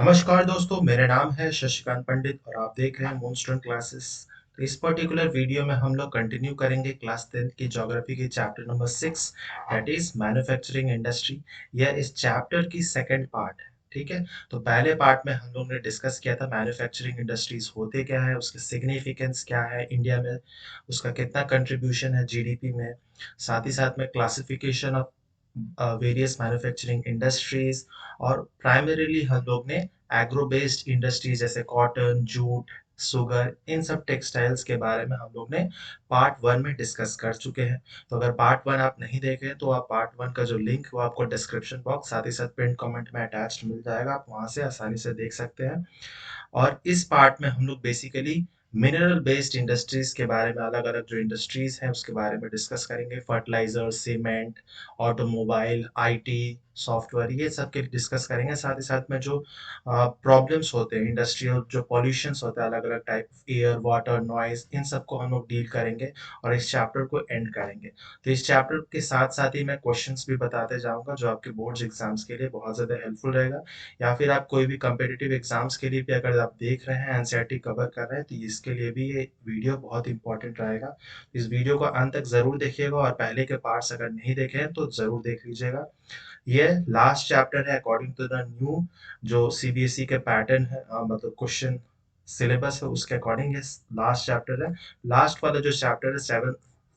नमस्कार दोस्तों, मेरा नाम है शशिकांत पंडित और आप देख रहे हैं मूनस्टोन क्लासेस। तो इस पर्टिकुलर वीडियो में हम लोग कंटिन्यू करेंगे क्लास 10 की ज्योग्राफी की chapter number 6, that is manufacturing industry. यह इस चैप्टर की सेकंड पार्ट है। ठीक है। तो पहले पार्ट में हम लोग ने डिस्कस किया था मैन्युफैक्चरिंग इंडस्ट्रीज होते क्या है, उसके सिग्निफिकेंस क्या है इंडिया में, उसका कितना कंट्रीब्यूशन है जीडीपी में, साथ ही साथ में classification of various manufacturing industries, और प्राइमरीली हम लोग ने एग्रो बेस्ड इंडस्ट्रीज जैसे कॉटन, जूट, सुगर, इन सब टेक्सटाइल्स के बारे में हम लोग ने पार्ट वन में डिस्कस कर चुके हैं। तो अगर पार्ट वन आप नहीं देखे तो आप पार्ट वन का जो लिंक वो आपको डिस्क्रिप्शन बॉक्स साथ ही साथ पिन कमेंट में अटैच्ड मिल जाएगा, आप वहां से आसानी से देख सकते हैं। और इस पार्ट में हम लोग बेसिकली मिनरल बेस्ड इंडस्ट्रीज के बारे में, अलग अलग जो इंडस्ट्रीज हैं उसके बारे में डिस्कस करेंगे। Fertiliser, cement, automobile, IT, software, ये सब के डिस्कस करेंगे। साथ ही साथ में जो प्रॉब्लम्स होते हैं इंडस्ट्रियल, जो पॉल्यूशंस होता है अलग अलग टाइप, एयर, वाटर, नॉइज, इन सबको हम लोग डील करेंगे और इस चैप्टर को एंड करेंगे। तो इस चैप्टर के साथ साथ ही मैं क्वेश्चंस भी बताते जाऊंगा जो आपके बोर्ड्स एग्जाम्स के लिए बहुत ज़्यादा हेल्पफुल रहेगा, या फिर आप कोई भी कम्पिटिटिव एग्जाम्स के लिए भी अगर आप देख रहे हैं, एनसीईआरटी कवर कर रहे हैं, तो इसके लिए भी ये वीडियो बहुत इंपॉर्टेंट रहेगा। इस वीडियो को अंत तक जरूर देखिएगा और पहले के पार्ट्स अगर नहीं देखे हैं तो जरूर देख लीजिएगा। ये लास्ट चैप्टर है अकॉर्डिंग टू द न्यू जो सीबीएसई के पैटर्न है, मतलब क्वेश्चन सिलेबस है उसके अकॉर्डिंग ये लास्ट चैप्टर है। लास्ट वाला जो चैप्टर है सेवन,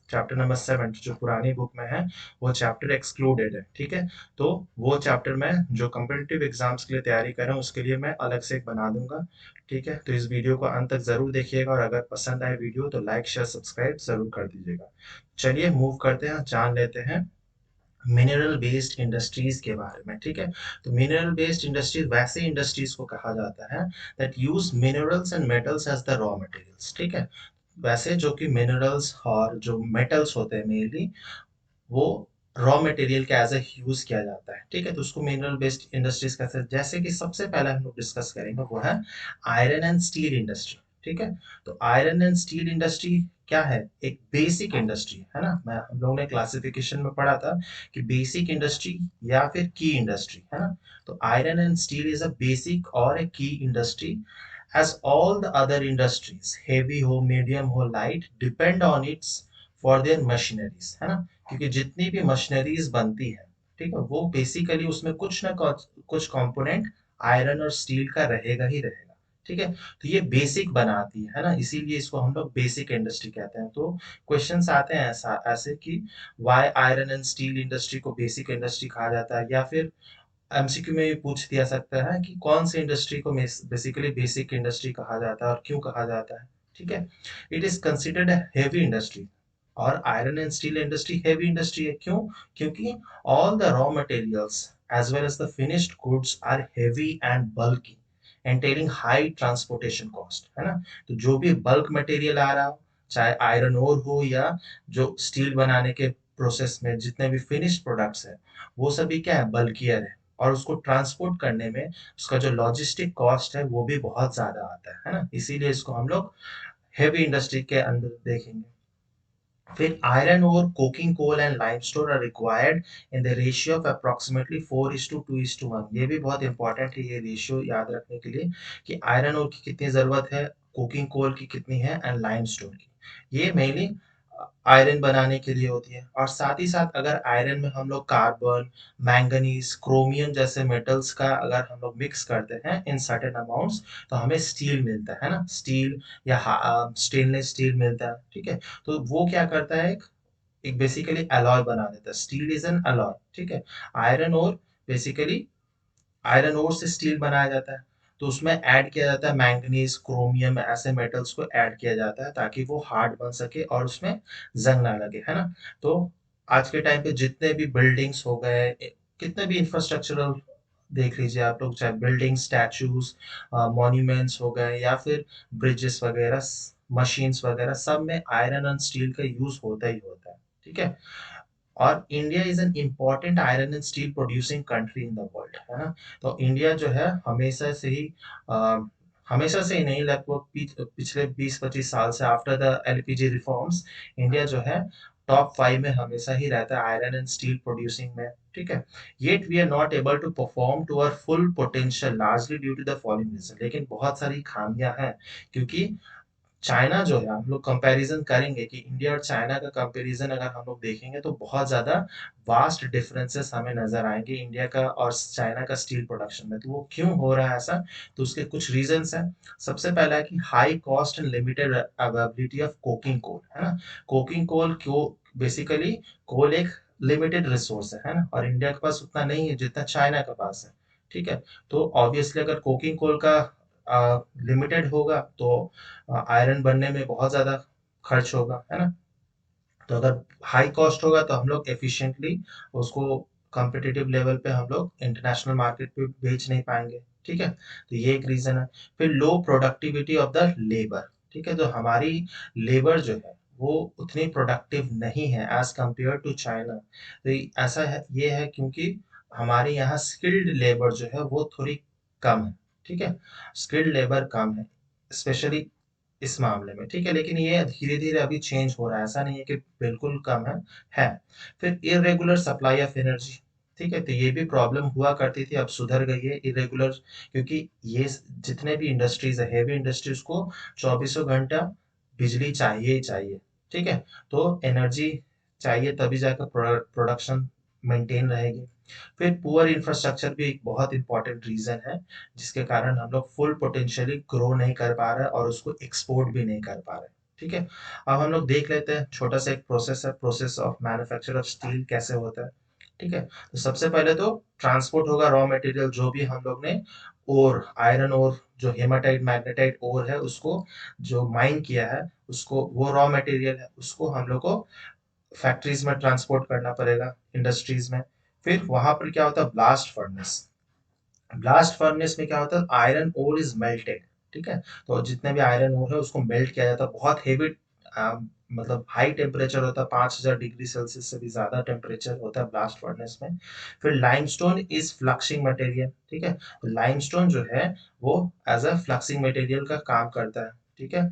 चैप्टर नंबर 7 जो पुरानी बुक में है, वो चैप्टर एक्सक्लूडेड है। ठीक है। तो वो चैप्टर में जो कम्पिटिटिव एग्जाम्स के लिए तैयारी कर रहे हैं उसके लिए मैं अलग से एक बना दूंगा। ठीक है। तो इस वीडियो को अंत तक जरूर देखिएगा और अगर पसंद आए वीडियो तो लाइक शेयर सब्सक्राइब जरूर कर दीजिएगा। चलिए मूव करते हैं, जान लेते हैं मिनरल बेस्ड इंडस्ट्रीज के बारे में। ठीक है। तो मिनरल बेस्ड इंडस्ट्रीज वैसे इंडस्ट्रीज को कहा जाता है that use minerals and metals as the raw materials. ठीक है। वैसे जो कि मिनरल्स और जो मेटल्स होते हैं मेनली, वो रॉ मटेरियल के एज ए यूज किया जाता है। ठीक है। तो उसको मिनरल बेस्ड इंडस्ट्रीज कहते हैं। जैसे कि सबसे पहले हम लोग डिस्कस करेंगे वो है आयरन एंड स्टील इंडस्ट्री। ठीक है। तो आयरन एंड स्टील इंडस्ट्री क्या है? एक बेसिक इंडस्ट्री है ना। मैं हम लोगों ने क्लासिफिकेशन में पढ़ा था कि बेसिक इंडस्ट्री या फिर की इंडस्ट्री है ना। तो iron and steel is a basic और ए की industry, as all the other industries, heavy हो, medium हो, light, depend on its for their machineries, है ना। क्योंकि जितनी भी मशीनरीज बनती है, ठीक है, वो बेसिकली उसमें कुछ ना कुछ कंपोनेंट आयरन और स्टील का रहेगा ही रहेगा। ठीक है। तो ये बेसिक बनाती है ना, इसीलिए इसको हम लोग बेसिक इंडस्ट्री कहते हैं। तो क्वेश्चंस आते हैं ऐसा ऐसे कि why iron and steel industry को बेसिक इंडस्ट्री कहा जाता है, या फिर एमसीक्यू में भी पूछ दिया सकता है कि कौन सी इंडस्ट्री को बेसिकली बेसिक इंडस्ट्री कहा जाता है और क्यों कहा जाता है। ठीक है। It is considered heavy industry, और iron and steel industry heavy industry है। क्यों? क्योंकि all the raw materials as well as the finished goods are heavy and bulky, entailing high transportation cost, है ना। तो जो भी बल्क मटेरियल आ रहा हो, चाहे आयरन ओर हो या जो स्टील बनाने के प्रोसेस में जितने भी फिनिश्ड प्रोडक्ट्स हैं, वो सभी क्या है? बल्कियर है। और उसको ट्रांसपोर्ट करने में उसका जो लॉजिस्टिक कॉस्ट है वो भी बहुत ज्यादा आता है ना। इसीलिए इसको हम लोग हेवी इंडस्ट्री के अंदर देखेंगे। फिर iron ore, coking coal and limestone are required in the ratio of approximately 4:2:1। ये भी बहुत इंपॉर्टेंट है ये रेशियो याद रखने के लिए कि आयरन ओर की कितनी जरूरत है, कोकिंग कोल की कितनी है, एंड लाइमस्टोन की। ये मेनली आयरन बनाने के लिए होती है। और साथ ही साथ अगर आयरन में हम लोग कार्बन, मैंगनीज, क्रोमियम जैसे मेटल्स का अगर हम लोग मिक्स करते हैं इन सर्टेन अमाउंट्स, तो हमें स्टील मिलता है ना। स्टील या स्टेनलेस स्टील मिलता है। ठीक है। तो वो क्या करता है, एक एक बेसिकली अलॉय बना देता है। Steel is an alloy. ठीक है। आयरन और बेसिकली आयरन ओर से स्टील बनाया जाता है, तो उसमें ऐड किया जाता है मैंगनीज, क्रोमियम, ऐसे मेटल्स को ऐड किया जाता है ताकि वो हार्ड बन सके और उसमें जंग ना लगे, है ना। तो आज के टाइम पे जितने भी बिल्डिंग्स हो गए, कितने भी इंफ्रास्ट्रक्चरल देख लीजिए आप लोग, चाहे बिल्डिंग, स्टैचूज, मॉन्यूमेंट्स हो गए या फिर ब्रिजेस वगैरह, मशीन्स वगैरह, सब में आयरन एंड स्टील का यूज होता ही होता है। ठीक है। और India is an important iron and steel producing country in the world, है ना। तो इंडिया जो है हमेशा से ही हमेशा से ही नहीं, लगभग पिछले 20-25 साल से after the LPG reforms, India जो है टॉप 5 में हमेशा ही रहता है आयरन एंड स्टील प्रोड्यूसिंग में, ठीक है। Yet we are not able to perform to our full potential largely due to the following reason. लेकिन बहुत सारी खामियां हैं, क्योंकि चाइना जो है, हम लोग कंपैरिजन करेंगे कि इंडिया और चाइना का कंपैरिजन अगर हम लोग देखेंगे तो बहुत ज़्यादा वास्ट डिफरेंसेस हमें नज़र आएंगे इंडिया का और चाइना का स्टील प्रोडक्शन में। तो वो क्यों हो रहा है ऐसा? तो उसके कुछ रीजंस हैं। सबसे पहला है कि high cost and limited availability of coking coal, है ना। कोकिंग कोल क्यों, बेसिकली कोल एक लिमिटेड रिसोर्स है ना, और इंडिया के पास उतना नहीं है जितना चाइना के पास है, ठीक है। तो ऑब्वियसली अगर कोकिंग कोल का लिमिटेड होगा तो आयरन बनने में बहुत ज़्यादा खर्च होगा, है ना। तो अगर हाई कॉस्ट होगा तो हम लोग एफिशिएंटली उसको कॉम्पिटिटिव लेवल पे हम लोग इंटरनेशनल मार्केट पे बेच नहीं पाएंगे, ठीक है। तो ये एक रीजन है। फिर लो प्रोडक्टिविटी ऑफ द लेबर, ठीक है। तो हमारी लेबर जो है वो उतनी प्रोडक्टिव नहीं है एज कंपेयर टू चाइना। तो ऐसा है, ये है क्योंकि हमारे यहाँ स्किल्ड लेबर जो है वो थोड़ी कम है, ठीक है। स्किल्ड लेबर कम है स्पेशली इस मामले में, ठीक है। लेकिन ये धीरे धीरे अभी चेंज हो रहा है, ऐसा नहीं है कि बिल्कुल कम है। फिर इरेगुलर सप्लाई ऑफ एनर्जी, ठीक है। तो ये भी प्रॉब्लम हुआ करती थी, अब सुधर गई है इरेगुलर, क्योंकि ये जितने भी इंडस्ट्रीज है, हेवी इंडस्ट्रीज को चौबीसों घंटा बिजली चाहिए ही चाहिए, ठीक है। तो एनर्जी चाहिए तभी जाकर प्रोडक्शन मेंटेन रहेगी। फिर पुअर इंफ्रास्ट्रक्चर भी एक बहुत इंपॉर्टेंट रीजन है, जिसके कारण हम लोग फुल पोटेंशियली ग्रो नहीं कर पा रहे और उसको एक्सपोर्ट भी नहीं कर पा रहे, ठीक है। अब हम लोग देख लेते हैं, छोटा सा एक प्रोसेस है, process of manufacture of steel कैसे होता है, ठीक है। तो सबसे पहले तो ट्रांसपोर्ट होगा रॉ मटेरियल, जो भी हम लोग ने ओर, आयरन ओर, जो हेमाटाइट मैग्नेटाइट ओर है उसको जो माइन किया है, उसको, वो रॉ मटेरियल है, उसको हम लोग को फैक्ट्रीज में ट्रांसपोर्ट करना पड़ेगा, इंडस्ट्रीज में। फिर वहां पर क्या होता है, ब्लास्ट फर्नेस। ब्लास्ट फर्नेस में क्या होता है, आयरन ओर इज मेल्टेड, ठीक है। तो जितने भी आयरन ओर है उसको मेल्ट किया जाता है, बहुत हेवी, मतलब हाई टेम्परेचर होता है, 5000 डिग्री सेल्सियस से भी ज्यादा टेम्परेचर होता है ब्लास्ट फर्नेस में। फिर लाइमस्टोन इज फ्लक्सिंग मटेरियल, ठीक है। तो लाइमस्टोन जो है वो एज अ फ्लक्सिंग मटेरियल का काम करता है, ठीक है।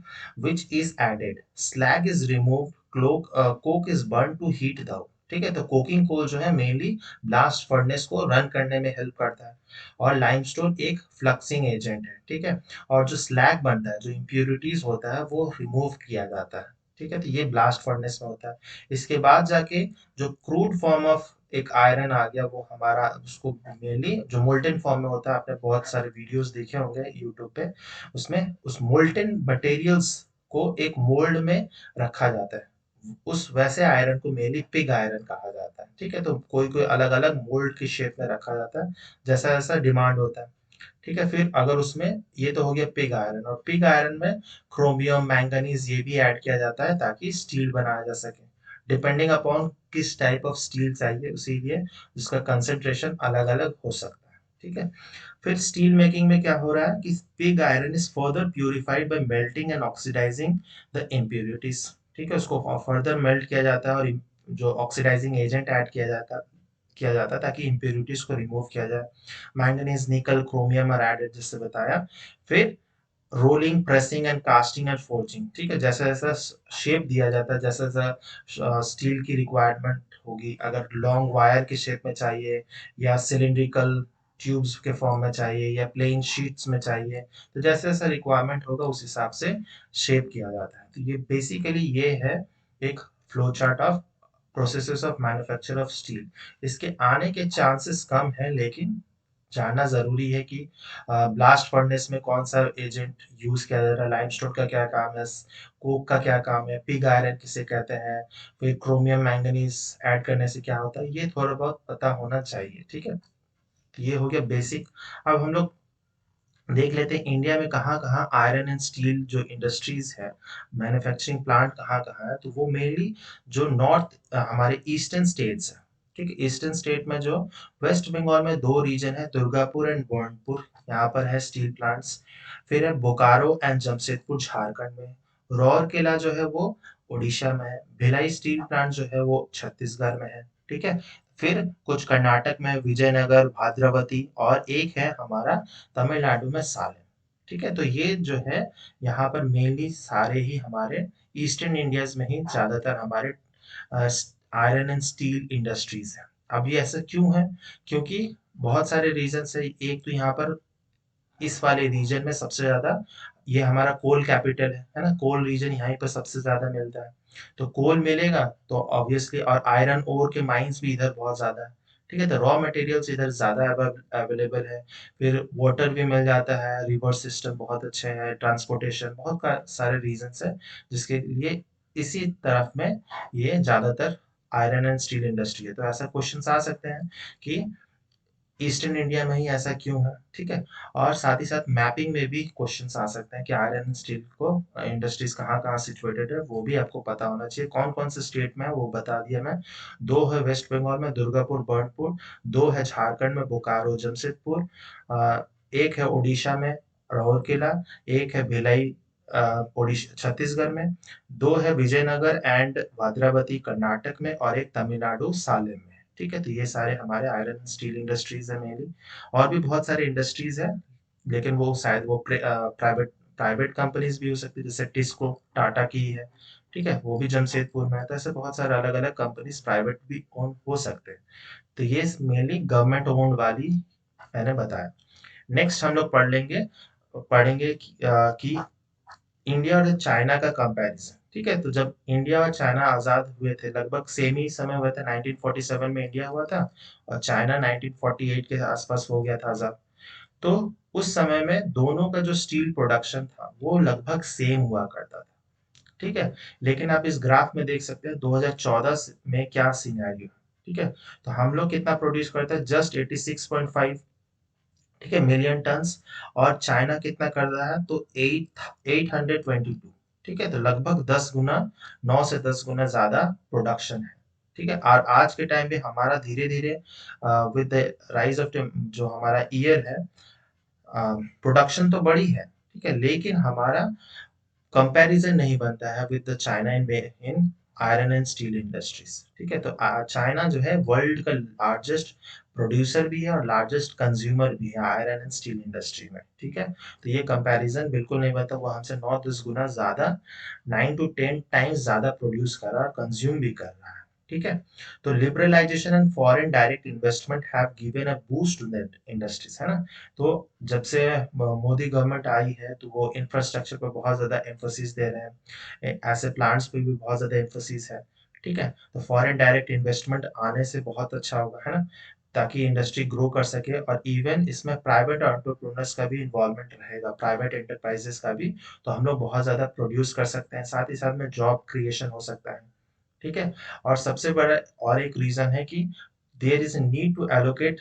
Which is added, slag is removed, coke is burn to heat the, ठीक है। तो कोकिंग कोल जो है मेनली ब्लास्ट फर्नेस को रन करने में हेल्प करता है, और लाइमस्टोन एक फ्लक्सिंग एजेंट है, ठीक है। और जो स्लैग बनता है, जो इम्प्यूरिटीज होता है वो रिमूव किया जाता है, ठीक है। तो ये ब्लास्ट फर्नेस में होता है। इसके बाद जाके जो क्रूड फॉर्म ऑफ एक आयरन आ गया, वो हमारा उसको मेनली जो मोल्टेन फॉर्म में होता है, आपने बहुत सारे वीडियोस देखे होंगे यूट्यूब पे, उसमें उस मोल्टेन मटेरियल्स को एक मोल्ड में रखा जाता है। उस वैसे आयरन को मेनली पिग आयरन कहा जाता है, ठीक है। तो कोई कोई अलग अलग मोल्ड की शेप में रखा जाता है, जैसा जैसा डिमांड होता है, ठीक है। फिर अगर उसमें, ये तो हो गया पिग आयरन, और पिग आयरन में क्रोमियम मैंगनीज ये भी ऐड किया जाता है ताकि स्टील बनाया जा सके, डिपेंडिंग अपॉन किस टाइप ऑफ स्टील चाहिए, उसी लिए उसका कंसेंट्रेशन अलग अलग हो सकता है, ठीक है। फिर स्टील मेकिंग में क्या हो रहा है कि pig iron is further purified by melting and oxidising the impurities, ठीक है। उसको फर्दर मेल्ट किया जाता है और जो ऑक्सीडाइजिंग एजेंट ऐड किया जाता है ताकि इम्प्यूरिटीज को रिमूव किया जाए। मैंगनीज, निकल, क्रोमियम आर एडेड, जिससे बताया। फिर rolling, pressing and casting and forging, ठीक है। जैसा जैसा शेप दिया जाता है, जैसा जैसा स्टील की रिक्वायरमेंट होगी, अगर लॉन्ग वायर की शेप में चाहिए, या सिलिंड्रिकल ट्यूब्स के फॉर्म में चाहिए, या प्लेन शीट्स में चाहिए, तो जैसे जैसा रिक्वायरमेंट होगा उस हिसाब से शेप किया जाता है। तो ये बेसिकली ये है एक flow chart of processes of manufacture of steel. इसके आने के चांसेस कम है, लेकिन जानना जरूरी है कि ब्लास्ट फर्नेस में कौन सा एजेंट यूज किया जा रहा है, लाइमस्टोन का क्या काम है, कोक का क्या काम है, पिग आयरन किसे कहते हैं, फिर क्रोमियम मैंगनीज ऐड करने से क्या होता है, ये थोड़ा बहुत पता होना चाहिए, ठीक है। तो ये हो गया बेसिक। अब हम लोग देख लेते हैं इंडिया में कहाँ कहाँ आयरन एंड स्टील जो इंडस्ट्रीज है, मैन्युफैक्चरिंग प्लांट कहाँ कहाँ है। तो वो मेनली जो नॉर्थ, हमारे ईस्टर्न स्टेट्स है, ठीक है। ईस्टर्न स्टेट में जो वेस्ट बंगाल में दो रीजन है, दुर्गापुर एंड गोरखपुर, यहाँ पर है स्टील प्लांट्स। फिर है बोकारो एंड जमशेदपुर झारखंड में। राउरकेला जो है वो उड़ीसा में है। भिलाई स्टील प्लांट जो है वो छत्तीसगढ़ में है, ठीक है। फिर कुछ कर्नाटक में विजयनगर, भाद्रवती, और एक है हमारा तमिलनाडु में सालेम, ठीक है। तो ये जो है यहाँ पर मेनली सारे ही हमारे ईस्टर्न इंडियाज में ही ज्यादातर हमारे आयरन एंड स्टील इंडस्ट्रीज है। अब ये ऐसा क्यों है? क्योंकि बहुत सारे रीजन है। एक तो यहाँ पर इस वाले रीजन में सबसे ज्यादा, ये हमारा कोल कैपिटल है ना, कोल रीजन यहीं पर सबसे ज्यादा मिलता है। तो कोल मिलेगा तो ऑब्वियसली, और आयरन ओर के माइंस भी इधर बहुत ज्यादा है। ठीक है, तो रॉ मटेरियल्स इधर ज्यादा अवेलेबल है। फिर वाटर भी मिल जाता है, रिवर सिस्टम बहुत अच्छे हैं, ट्रांसपोर्टेशन, बहुत सारे रीजंस है जिसके लिए इसी तरफ में ये ज्यादातर आयरन एंड स्टील इंडस्ट्री है। तो ऐसा क्वेश्चन आ सकते हैं कि ईस्टर्न इंडिया में ही ऐसा क्यों है। ठीक है, और साथ ही साथ मैपिंग में भी क्वेश्चंस आ सकते हैं कि आयरन स्टील को इंडस्ट्रीज कहाँ कहाँ सिचुएटेड है, वो भी आपको पता होना चाहिए। कौन कौन से स्टेट में है वो बता दिया मैं। दो है वेस्ट बंगाल में, दुर्गापुर बर्नपुर। दो है झारखंड में, बोकारो जमशेदपुर। एक है उड़ीसा में, राउरकेला। एक है भिलाई, उड़ीसा छत्तीसगढ़ में। दो है विजयनगर एंड भद्रावती कर्नाटक में, और एक तमिलनाडु सालेम में। ठीक है, तो ये सारे हमारे आयरन स्टील इंडस्ट्रीज है मेनली। और भी बहुत सारे इंडस्ट्रीज है, लेकिन वो शायद वो प्राइवेट प्राइवेट कंपनीज भी हो सकती है, जैसे टिस्को टाटा की है। ठीक है, वो भी जमशेदपुर में है। तो ऐसे बहुत सारे अलग अलग कंपनीज प्राइवेट भी ओन हो सकते हैं। तो ये मेनली गवर्नमेंट ओन्ड वाली मैंने बताया। नेक्स्ट हम लोग पढ़ेंगे कि इंडिया और चाइना का कंपैरिजन। ठीक है, तो जब इंडिया और चाइना आजाद हुए थे, लगभग सेम ही समय हुआ था। 1947 में इंडिया हुआ था और चाइना 1948 के आसपास हो गया था आजाद। तो उस समय में दोनों का जो स्टील प्रोडक्शन था वो लगभग सेम हुआ करता था। ठीक है, लेकिन आप इस ग्राफ में देख सकते हैं 2014 में क्या सिनेरियो। ठीक है, तो हम लोग कितना प्रोड्यूस करते हैं, जस्ट 86.5, ठीक है, मिलियन टन्स। और चाइना कितना कर रहा है, तो 822। ठीक है, तो लगभग 10 गुना, 9 से 10 गुना ज्यादा प्रोडक्शन है। ठीक है, और आज के टाइम पे हमारा धीरे धीरे विद द राइज ऑफ जो हमारा ईयर है, प्रोडक्शन तो बड़ी है। ठीक है, लेकिन हमारा कंपैरिजन नहीं बनता है with the China in iron and steel industries. ठीक है, तो चाइना जो है वर्ल्ड का लार्जेस्ट प्रोड्यूसर भी है और लार्जेस्ट कंज्यूमर भी है आयरन एंड स्टील इंडस्ट्री में। ठीक है, तो ये कंपैरिजन बिल्कुल नहीं बनता। वो हमसे 9-10 गुना ज्यादा, 9 to 10 टाइम्स ज्यादा प्रोड्यूस कर रहा है और कंज्यूम भी कर रहा है। ठीक है, तो liberalisation and foreign direct investment have given a boost to that industries, है ना। तो जब से मोदी गवर्नमेंट आई है तो वो इंफ्रास्ट्रक्चर पर बहुत ज्यादा एम्फोसिस दे रहे हैं, ऐसे प्लांट्स पे भी बहुत ज्यादा एम्फोसिस है। ठीक है, तो फॉरेन डायरेक्ट इन्वेस्टमेंट आने से बहुत अच्छा होगा, है ना, ताकि इंडस्ट्री ग्रो कर सके। और इवन इसमें प्राइवेट एंटरप्रेन्योर्स का भी इन्वॉल्वमेंट रहेगा, प्राइवेट एंटरप्राइजेस का भी। तो हम लोग बहुत ज्यादा प्रोड्यूस कर सकते हैं, साथ ही साथ में जॉब क्रिएशन हो सकता है। ठीक है, और सबसे बड़ा और एक रीजन है कि there is a need to allocate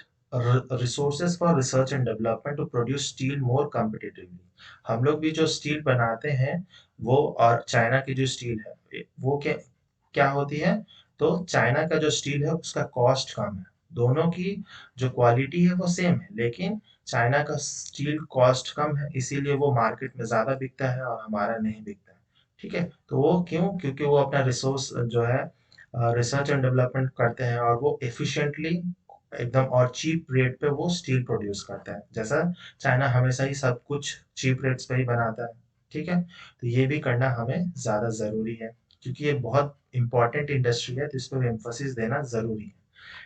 resources for research and development to produce steel more competitively। हम लोग भी जो स्टील बनाते हैं वो, और चाइना की जो स्टील है वो क्या क्या होती है, तो चाइना का जो स्टील है उसका कॉस्ट कम है। दोनों की जो क्वालिटी है वो सेम है, लेकिन चाइना का स्टील कॉस्ट कम है, इसीलिए वो मार्केट में ज्यादा बिकता है और हमारा नहीं बिकता है। ठीक है, तो वो क्यों? क्योंकि वो अपना रिसोर्स जो है रिसर्च एंड डेवलपमेंट करते हैं, और वो एफिशिएंटली एकदम और चीप रेट पे वो स्टील प्रोड्यूस करता है, जैसा चाइना हमेशा ही सब कुछ चीप रेट्स पे ही बनाता है। ठीक है, तो ये भी करना हमें ज्यादा जरूरी है, क्योंकि ये बहुत इंपॉर्टेंट इंडस्ट्री है, तो इस पर एम्फोसिस देना जरूरी है।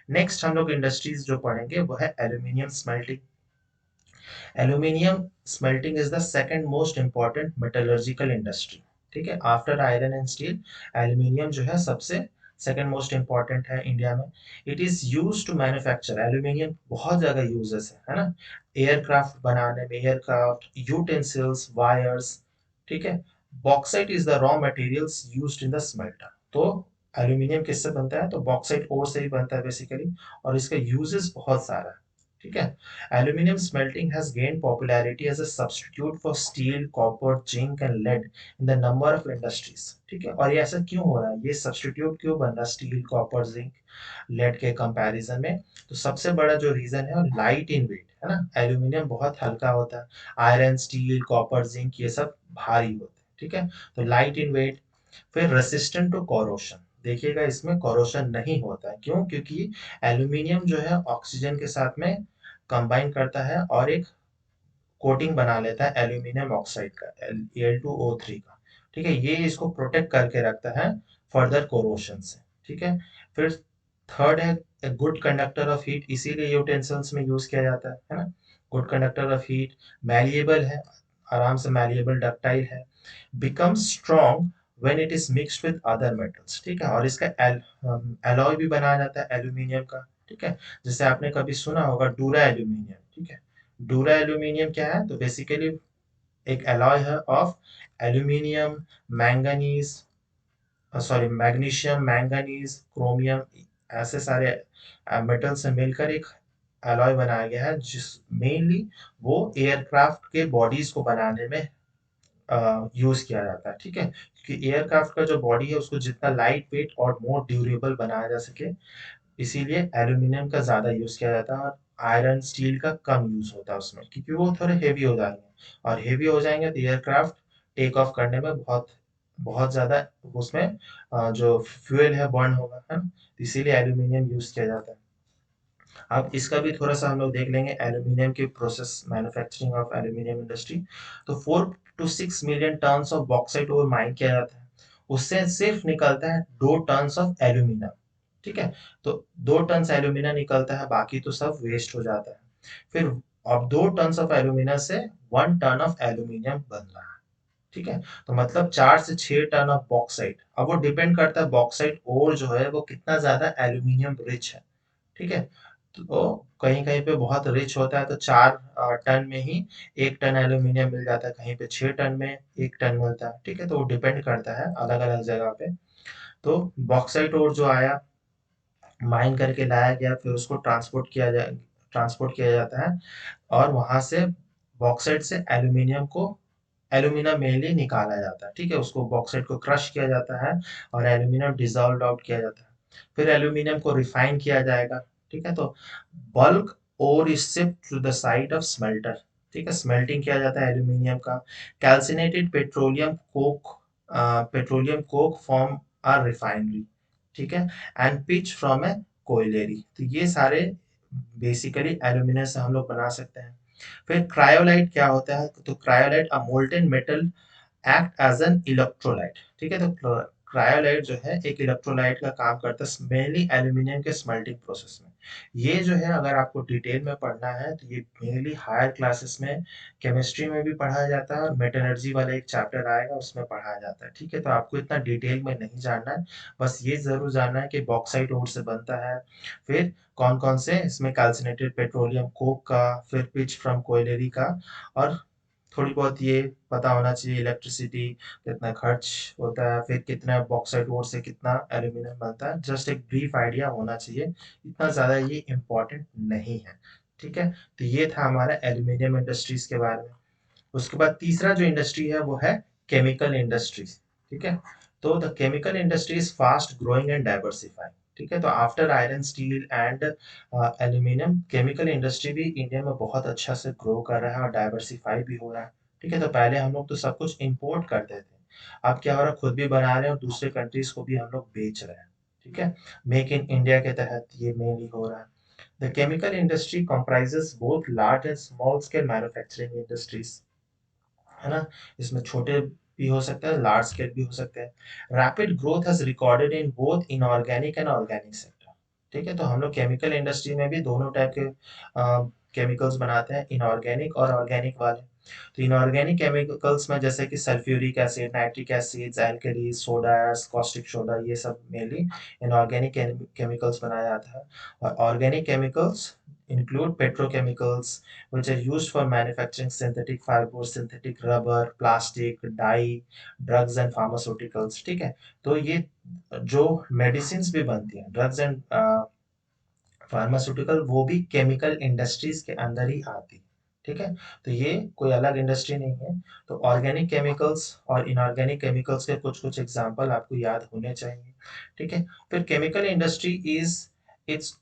नेक्स्ट हम लोग इंडस्ट्रीज जो पढ़ेंगे वो है aluminium smelting. Aluminium smelting is the second most important metallurgical industry. ठीक है, after iron and steel, aluminium जो है सबसे सेकंड मोस्ट इंपॉर्टेंट है इंडिया में। It is use to manufacture, aluminium बहुत जगह यूजेस है ना, एयरक्राफ्ट बनाने में, एयरक्राफ्ट यूटेंसिल्स, वायर्स। ठीक है, bauxite is the raw materials used in the smelter. तो एल्यूमिनियम किससे बनता है, तो बॉक्साइट ओर से ही बनता है बेसिकली, और इसका यूजेस बहुत सारा है। ठीक है, Aluminium smelting has gained popularity as a substitute for steel, copper, zinc and lead in the number of industries। ठीक है, और ये ऐसा क्यों हो रहा है, ये सब्सटीट्यूट क्यों बन रहा है स्टील, कॉपर, जिंक, लेड के कंपैरिजन में? तो सबसे बड़ा जो रीजन है लाइट इन वेट, है ना। एल्यूमिनियम बहुत हल्का होता है, आयरन, स्टील, कॉपर, जिंक ये सब भारी होते हैं। ठीक है, तो लाइट इन वेट। फिर रेसिस्टेंट टू कोरोशन, देखिएगा इसमें कोरोशन नहीं होता है, क्यों? क्योंकि एल्यूमिनियम जो है ऑक्सीजन के साथ में कंबाइन करता है और एक कोटिंग बना लेता है एल्यूमिनियम ऑक्साइड का, Al2O3 का। ठीक है, ये इसको प्रोटेक्ट करके रखता है फर्दर कोरोशन से। ठीक है। फिर थर्ड है a good conductor of heat, इसीलिए यूटेंसिल्स में यूज किया जाता है ना। Good conductor of heat, malleable है, आराम से मैलिएबल, डक्टाइल है, become strong when it is mixed with other metals, ठीक है। और इसका एलॉय भी बनाया जाता है एल्यूमिनियम का, ठीक है। जैसे आपने कभी सुना होगा डूरा एल्यूमिनियम, ठीक है। डूरा एल्यूमिनियम क्या है, तो बेसिकली एक एलॉय है of aluminium, manganese, sorry magnesium, manganese, chromium, ऐसे सारे मेटल से मिलकर एक एलॉय बनाया गया है, जिस मेनली वो एयरक्राफ्ट के बॉडीज को बनाने में यूज किया जाता है, ठीक है। क्योंकि एयरक्राफ्ट का जो बॉडी है उसको जितना लाइट वेट और मोर ड्यूरेबल बनाया जा सके, इसीलिए एल्यूमिनियम का ज्यादा यूज किया जाता है, और आयरन स्टील का कम यूज होता है उसमें, क्योंकि वो थोड़े हेवी हो जाएंगे, और हेवी हो जाएंगे तो एयरक्राफ्ट टेक ऑफ करने में बहुत बहुत ज्यादा उसमें जो फ्यूल है बर्न होगा, है ना। इसीलिए एल्यूमिनियम यूज किया जाता है। अब इसका भी थोड़ा सा हम लोग देख लेंगे, एल्यूमिनियम की process, manufacturing of aluminium industry. तो 4 to 6 million tons of bauxite और माइन किया जाता है, उससे सिर्फ निकलता है 2 टन्स ऑफ एल्यूमिनियम, ठीक है। तो 2 टन एल्यूमिना निकलता है, बाकी तो सब वेस्ट हो जाता है। फिर अब 2 टन ऑफ एल्यूमिना से 1 टन ऑफ एल्यूमिनियम बन रहा है, ठीक है। तो मतलब 4 से 6 टन ऑफ बॉक्साइट। अब वो डिपेंड करता है बॉक्साइट और जो है वो कितना ज्यादा एल्यूमिनियम रिच है, ठीक है। तो कहीं कहीं पे बहुत रिच होता है, तो 4 टन में ही 1 टन एल्यूमिनियम मिल जाता है, कहीं पे 6 टन में 1 टन मिलता है, ठीक है। तो वो डिपेंड करता है अलग अलग जगह पे। तो बॉक्साइट और जो आया, माइन करके लाया गया, फिर उसको ट्रांसपोर्ट किया जाता है, और वहां से बॉक्साइट से एल्यूमिनियम मेनली निकाला जाता है, ठीक है। उसको बॉक्साइट को क्रश किया जाता है और एल्यूमिनियम डिजॉल्व आउट किया जाता है। फिर एल्यूमिनियम को रिफाइन किया जाएगा, ठीक है। तो bulk ore is shift to the site of smelter, ठीक है। स्मेल्टिंग किया जाता है एल्यूमिनियम का। Calcinated petroleum coke from are refinery, ठीक है, and pitch from a colliery. तो ये सारे बेसिकली एल्यूमिनियम से हम लोग बना सकते हैं। फिर क्रायोलाइट क्या होता है, तो cryolite a molten metal act as an electrolyte, ठीक है। तो क्रायोलाइट जो है एक इलेक्ट्रोलाइट का काम करता है, मेनली एल्यूमिनियम के स्मेल्टिंग प्रोसेस में। ये जो है अगर आपको डिटेल में पढ़ना है तो ये मेनली हायर क्लासेस में केमिस्ट्री में भी पढ़ाया जाता है, और मेटलर्जी वाला एक चैप्टर आएगा उसमें पढ़ाया जाता है, ठीक है। तो आपको इतना डिटेल में नहीं जानना है, बस ये जरूर जानना है कि बॉक्साइट ओर से बनता है, फिर कौन कौन से इसमें कैल्सिनेटेड पेट्रोलियम कोक का, फिर पिच फ्रॉम कोयलेरी का, और थोड़ी बहुत ये पता होना चाहिए इलेक्ट्रिसिटी कितना खर्च होता है, फिर कितना बॉक्साइट ओर से कितना एल्यूमिनियम बनता है, जस्ट एक ब्रीफ आइडिया होना चाहिए, इतना ज्यादा ये इम्पोर्टेंट नहीं है, ठीक है। तो ये था हमारा एल्यूमिनियम इंडस्ट्रीज के बारे में। उसके बाद तीसरा जो इंडस्ट्री है वो है केमिकल इंडस्ट्रीज, ठीक है। तो the chemical industry is fast growing and diversifying, ठीक है। तो after iron steel and aluminium, chemical industry भी इंडिया में बहुत अच्छा से ग्रो कर रहा है और डाइवर्सिफाई भी हो रहा है, ठीक है। तो पहले हम लोग तो सब कुछ इंपोर्ट करते थे, अब क्या हो रहा है, खुद भी बना रहे हैं और दूसरे कंट्रीज को भी हम लोग बेच रहे हैं, ठीक है। मेक इन इंडिया के तहत ये मेनली हो रहा है। The chemical industry comprises both large and small scale manufacturing industries, है ना। इसमें छोटे भी हो सकते हैं, लार्ज स्केल भी हो सकते हैं। Rapid growth has recorded in both inorganic and organic sector, ठीक है। तो हम लोग केमिकल इंडस्ट्री में भी दोनों टाइप के केमिकल्स बनाते हैं, इनऑर्गेनिक और ऑर्गेनिक वाले। तो इनऑर्गेनिक केमिकल्स में जैसे कि sulphuric acid, nitric acid, alkalis, sodas, caustic soda, ये सब मेनली इनऑर्गेनिक केमिकल्स बनाया जाता है। और organic chemicals include petrochemicals which are used for manufacturing synthetic fibers, synthetic rubber, plastic, dye, drugs and pharmaceuticals, ठीक है। तो ये जो मेडिसिन भी बनती हैं, ड्रग्स एंड फार्मास्यूटिकल, वो भी केमिकल इंडस्ट्रीज के अंदर ही आती है, ठीक है। तो ये कोई अलग इंडस्ट्री नहीं है। तो ऑर्गेनिक केमिकल्स और इनऑर्गेनिक केमिकल्स के कुछ कुछ एग्जांपल आपको याद होने चाहिए, ठीक है। फिर chemical industry is its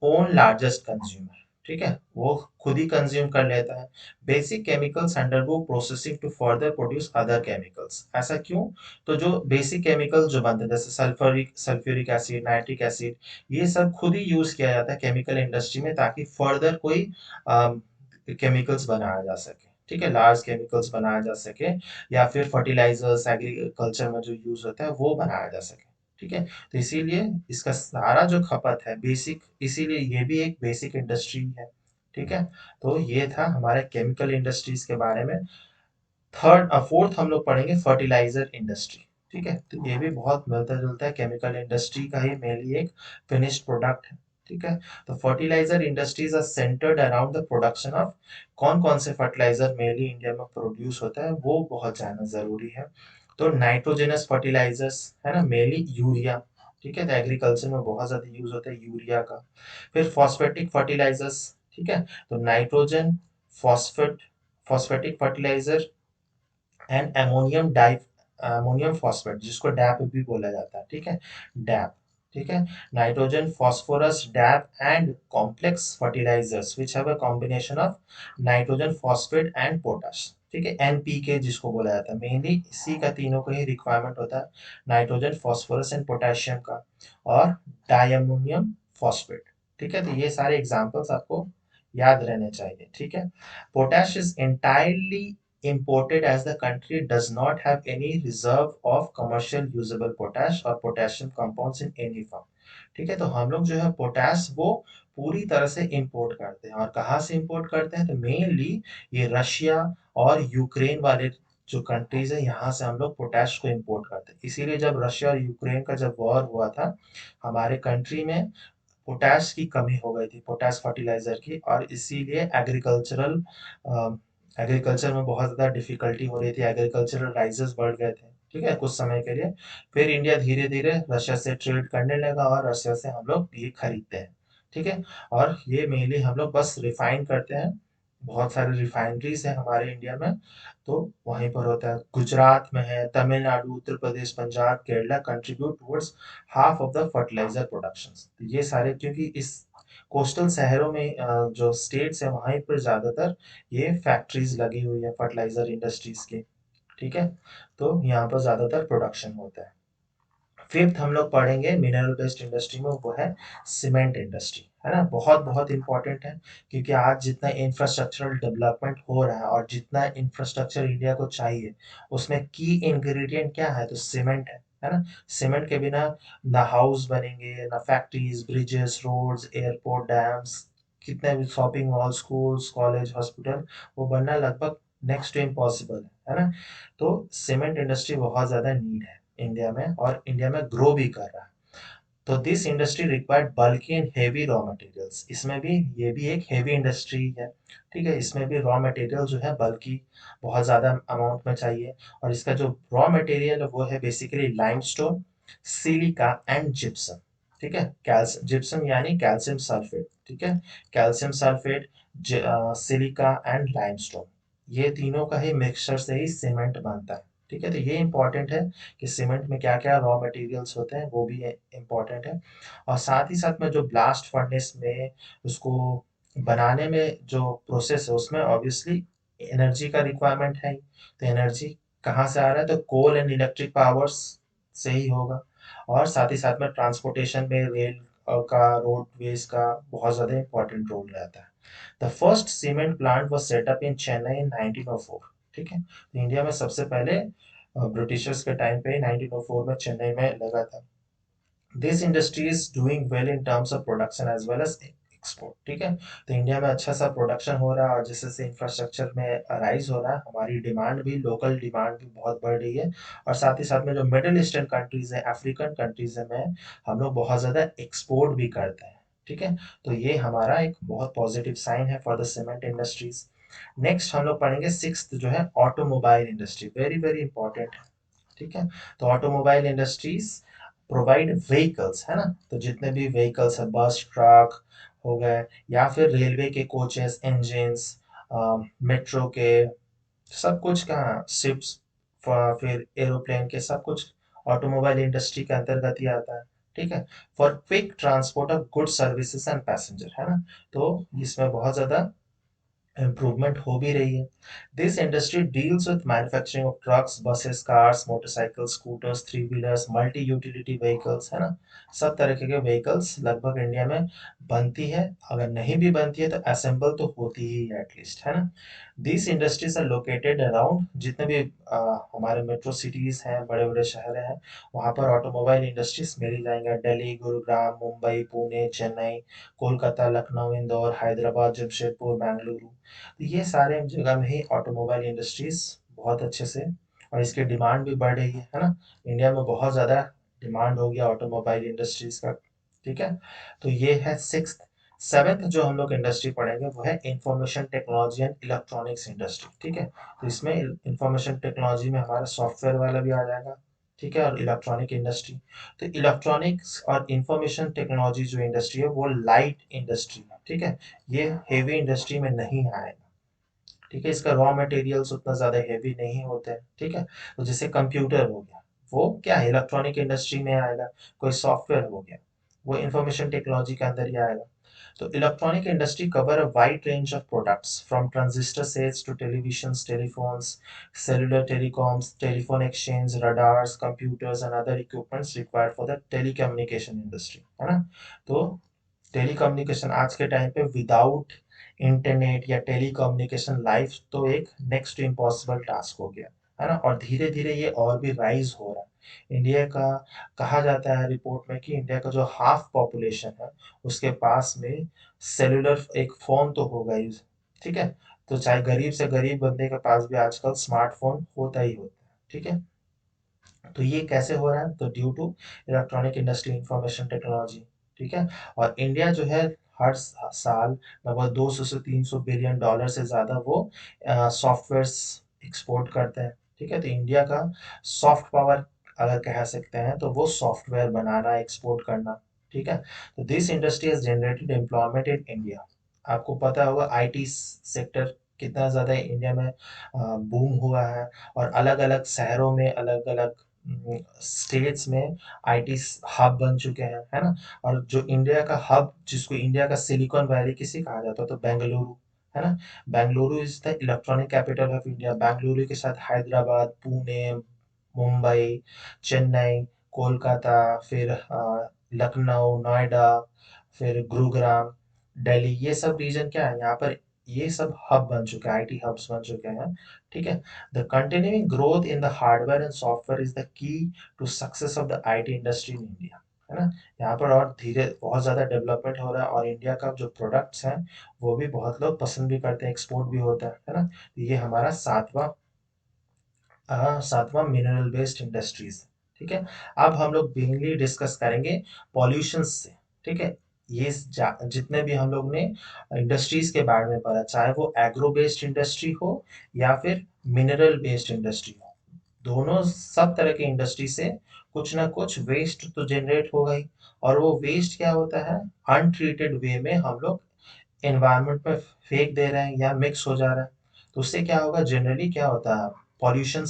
own largest consumer, ठीक है। वो खुद ही कंज्यूम कर लेता है। Basic chemicals undergo processing to further produce other chemicals, ऐसा क्यों, तो जो बेसिक केमिकल जो बनते हैं जैसे सल्फ्यूरिक एसिड, नाइट्रिक एसिड, ये सब खुद ही यूज किया जाता है केमिकल इंडस्ट्री में, ताकि फर्दर कोई केमिकल्स बनाया जा सके, ठीक है, लार्ज केमिकल्स बनाया जा सके, या फिर फर्टिलाइजर्स एग्रीकल्चर में जो यूज होता है वो बनाया जा सके, ठीक है। तो इसीलिए इसका सारा जो खपत है बेसिक, इसीलिए ये भी एक बेसिक इंडस्ट्री है। ठीक है। तो ये था हमारे केमिकल इंडस्ट्रीज के बारे में। फोर्थ हम लोग पढ़ेंगे फर्टिलाइजर इंडस्ट्री। ठीक है। तो ये भी बहुत मिलता जुलता है, केमिकल इंडस्ट्री का ही मेनली एक फिनिश्ड प्रोडक्ट है। ठीक है। तो fertiliser industries are centred around the production of, कौन कौन से फर्टिलाइजर मेनली इंडिया में प्रोड्यूस होता है वो बहुत जानना जरूरी है। तो नाइट्रोजनस फर्टिलाइजर्स है ना, मेनली यूरिया। ठीक है। तो एग्रीकल्चर में बहुत ज्यादा यूज होता है यूरिया का। फिर फॉस्फेटिक फर्टिलाइजर्स। ठीक है। तो nitrogen, phosphate, phosphatic fertiliser and ammonium phosphate, जिसको डैप भी बोला जाता है। ठीक है। डैप। ठीक है। Nitrogen, phosphorus, DAP and complex fertilisers which have a combination of nitrogen, phosphate and potash. ठीक है। एनपीके जिसको बोला जाता है, मेनली इसी का तीनों का ही रिक्वायरमेंट होता है, नाइट्रोजन, फॉस्फोरस एंड पोटेशियम का, और डायमोनियम फॉस्फेट। ठीक है। तो ये सारे एग्जांपल्स आपको याद रहने चाहिए। ठीक है। Potash is entirely imported as the country does not have any reserve of commercial usable potash or potassium compounds in any form। ठीक है। तो हम लोग जो है पोटैश वो पूरी तरह से इंपोर्ट करते हैं, और कहाँ से इंपोर्ट करते हैं, तो मेनली ये रशिया और यूक्रेन वाले जो कंट्रीज है, यहाँ से हम लोग पोटैश को इंपोर्ट करते हैं। इसीलिए जब रशिया और यूक्रेन का जब वॉर हुआ था, हमारे कंट्री में पोटैश की कमी हो गई थी, पोटैश फर्टिलाइजर की, और इसीलिए एग्रीकल्चर में बहुत ज़्यादा डिफिकल्टी हो रही थी, एग्रीकल्चरल प्राइसेस बढ़ गए थे। ठीक है, कुछ समय के लिए। फिर इंडिया धीरे धीरे रशिया से ट्रेड करने लगा, और रशिया से हम लोग ये खरीदते हैं। ठीक है। और ये मेनली हम लोग बस रिफाइन करते हैं, बहुत सारे रिफाइनरीज है हमारे इंडिया में, तो वहीं पर होता है। गुजरात में है, Tamil Nadu, Uttar Pradesh, Punjab, Kerala contribute towards half of the fertiliser production. ये सारे, क्योंकि इस कोस्टल शहरों में जो स्टेट्स है वहीं पर ज्यादातर ये फैक्ट्रीज लगी हुई है फर्टिलाइजर इंडस्ट्रीज की। ठीक है। तो यहाँ पर ज्यादातर प्रोडक्शन होता है। फिफ्थ हम लोग पढ़ेंगे मिनरल बेस्ड इंडस्ट्री में, वो है सीमेंट इंडस्ट्री, है ना। बहुत बहुत इंपॉर्टेंट है, क्योंकि आज जितना इंफ्रास्ट्रक्चरल डेवलपमेंट हो रहा है और जितना इंफ्रास्ट्रक्चर इंडिया को चाहिए, उसमें की इंग्रेडिएंट क्या है, तो सीमेंट है ना। सीमेंट के बिना ना हाउस बनेंगे, ना factories, bridges, roads, airport, dams, कितने भी shopping mall, schools, college, hospital, वो बनना लगभग नेक्स्ट टू इम्पॉसिबल है ना। तो सीमेंट इंडस्ट्री बहुत ज्यादा नीड है इंडिया में, और इंडिया में ग्रो भी कर रहा है। तो this industry required bulky and heavy raw materials, इसमें भी ये भी एक हेवी इंडस्ट्री है। ठीक है। इसमें भी रॉ मटेरियल जो है बल्कि बहुत ज़्यादा अमाउंट में चाहिए, और इसका जो रॉ मटेरियल है वो है basically limestone, silica and gypsum. ठीक है। कैल्शियम जिप्सम यानी कैल्शियम सल्फेट। ठीक है। Calcium sulphate, silica and limestone, ये तीनों का ही मिक्सचर से ही सीमेंट बनता है। ठीक है। तो ये इंपॉर्टेंट है कि सीमेंट में क्या क्या रॉ मटेरियल्स होते हैं, वो भी इम्पोर्टेंट है। और साथ ही साथ में जो ब्लास्ट फर्नेस में उसको बनाने में जो प्रोसेस है, उसमें ऑब्वियसली एनर्जी का रिक्वायरमेंट है ही। तो एनर्जी कहाँ से आ रहा है, तो कोल एंड इलेक्ट्रिक पावर्स से ही होगा। और साथ ही साथ में ट्रांसपोर्टेशन में रेल का, रोडवेज का बहुत ज़्यादा इंपॉर्टेंट रोल रहता है। The first cement plant was set up in Chennai in 1904। ठीक है। तो इंडिया में सबसे पहले ब्रिटिशर्स के टाइम पे 1904 में चेन्नई में लगा था। This industry is doing well in terms of production as well as export. ठीक है। तो इंडिया में अच्छा सा प्रोडक्शन हो रहा है, और जैसे जैसे इंफ्रास्ट्रक्चर में राइज हो रहा है, हमारी डिमांड भी, लोकल डिमांड भी बहुत बढ़ रही है। और साथ ही साथ में जो मिडिल ईस्टर्न कंट्रीज है, अफ्रीकन कंट्रीज है, में हम लोग बहुत ज़्यादा एक्सपोर्ट भी करते हैं। ठीक है। तो ये हमारा एक बहुत पॉजिटिव साइन है for the cement industries. Next हम लोग पढ़ेंगे सिक्स्थ, जो है automobile industry, very very important है। ठीक है। तो ऑटोमोबाइल इंडस्ट्रीज प्रोवाइड व्हीकल्स, है ना। तो जितने भी व्हीकल्स है, बस, ट्रक हो गए, या फिर रेलवे के कोचेस, इंजिन्स, मेट्रो के, सब कुछ कहाँ, शिप्स, फिर एरोप्लेन के, सब कुछ ऑटोमोबाइल इंडस्ट्री के अंतर्गत ही आता है। ठीक है। For quick transport of good services and passenger, है ना। तो इसमें बहुत ज्यादा इम्प्रूवमेंट हो भी रही है। This industry deals with manufacturing of trucks, buses, cars, motorcycle, scooters, three wheelers, multi utility vehicles, है ना। सब तरह के व्हीकल्स लगभग इंडिया में बनती है। अगर नहीं भी बनती है तो असेंबल तो होती ही है एटलीस्ट, है ना। This industries are located around, जितने भी हमारे मेट्रो सिटीज हैं, बड़े बड़े शहर हैं, वहाँ पर ऑटोमोबाइल इंडस्ट्रीज मिली जाएंगे। दिल्ली, गुरुग्राम, मुंबई, पुणे, चेन्नई, कोलकाता, लखनऊ, इंदौर, हैदराबाद, जमशेदपुर, बेंगलुरु, तो ये सारे जगह में ही ऑटोमोबाइल इंडस्ट्रीज बहुत अच्छे से, और इसकी डिमांड भी बढ़ रही है ना। इंडिया में बहुत ज़्यादा डिमांड हो गया ऑटोमोबाइल इंडस्ट्रीज का। ठीक है। तो ये है सिक्स। सेवेंथ जो हम लोग इंडस्ट्री पढ़ेंगे वो है information technology and electronics industry. ठीक है। तो इसमें इंफॉर्मेशन टेक्नोलॉजी में हमारा सॉफ्टवेयर वाला भी आ जाएगा। ठीक है। और इलेक्ट्रॉनिक इंडस्ट्री, तो इलेक्ट्रॉनिक्स और इंफॉर्मेशन टेक्नोलॉजी जो इंडस्ट्री है वो लाइट इंडस्ट्री है। ठीक है। ये हेवी इंडस्ट्री में नहीं आएगा। ठीक है। इसका रॉ मटेरियल्स उतना ज़्यादा हेवी नहीं होते हैं। ठीक है। तो जैसे कंप्यूटर हो गया, वो क्या है, इलेक्ट्रॉनिक इंडस्ट्री में आएगा। कोई सॉफ्टवेयर हो गया, वो इंफॉर्मेशन टेक्नोलॉजी के अंदर ही आएगा। तो electronic industry cover a wide range of products from transistor cells to televisions, telephones, cellular telecoms, telephone exchange, radars, computers and other equipments required for the telecommunication industry, है ना। तो टेलीकम्युनिकेशन आज के टाइम पे विदाउट इंटरनेट या telecommunication life तो एक next to impossible task हो गया, है ना। और धीरे धीरे ये और भी राइज हो रहा है। इंडिया का कहा जाता है रिपोर्ट में कि इंडिया का जो हाफ पॉपुलेशन है उसके पास में सेलुलर एक फोन तो होगा ही। ठीक है। तो चाहे गरीब से गरीब बंदे के पास भी आजकल स्मार्टफोन होता ही होता है। ठीक है। तो ये कैसे हो रहा है, तो due to electronic industry, information technology. ठीक है। और इंडिया जो है हर साल लगभग 200 से 300 बिलियन डॉलर से ज्यादा वो सॉफ्टवेयर एक्सपोर्ट करते हैं। ठीक है। तो इंडिया का सॉफ्ट पावर अगर कह सकते हैं तो वो सॉफ्टवेयर बनाना, एक्सपोर्ट करना। ठीक है। तो this industry has generated employment in India. आपको पता होगा आईटी सेक्टर कितना ज्यादा इंडिया में बूम हुआ है। और अलग अलग शहरों में, अलग अलग स्टेट्स में आईटी हब बन चुके हैं, है ना। और जो इंडिया का हब, जिसको इंडिया का सिलिकॉन वैली किसी कहा जाता है, तो बेंगलुरु, है ना। Bengaluru is the electronic capital of India. Bengaluru के साथ हैदराबाद, पुणे, मुंबई, चेन्नई, कोलकाता, फिर लखनऊ, नोएडा, फिर गुरुग्राम, दिल्ली, ये सब रीजन क्या है यहाँ पर, ये सब हब बन चुके हैं, आईटी हब्स बन चुके हैं। ठीक है। The continuing growth in the hardware and software is the key to success of the IT industry in India, है ना। यहाँ पर और धीरे बहुत ज़्यादा डेवलपमेंट हो रहा है, और इंडिया का जो प्रोडक्ट्स हैं वो भी बहुत लोग पसंद भी करते हैं, एक्सपोर्ट भी होता है ना। तो ये हमारा सातवां मिनरल बेस्ड इंडस्ट्रीज। ठीक है। अब हम लोग मेनली डिस्कस करेंगे पॉल्यूशन से। ठीक है। ये जितने भी हम लोग ने इंडस्ट्रीज के बारे में पढ़ा, चाहे वो एग्रो बेस्ड इंडस्ट्री हो या फिर मिनरल बेस्ड इंडस्ट्री हो, दोनों सब तरह के इंडस्ट्री से कुछ ना कुछ वेस्ट तो जनरेट होगा ही। और वो वेस्ट क्या होता है, अनट्रीटेड वे में हम लोग एनवायरनमेंट में फेंक दे रहे हैं या मिक्स हो जा रहा है। तो उससे क्या होगा, जनरली क्या होता है, पॉल्यूशन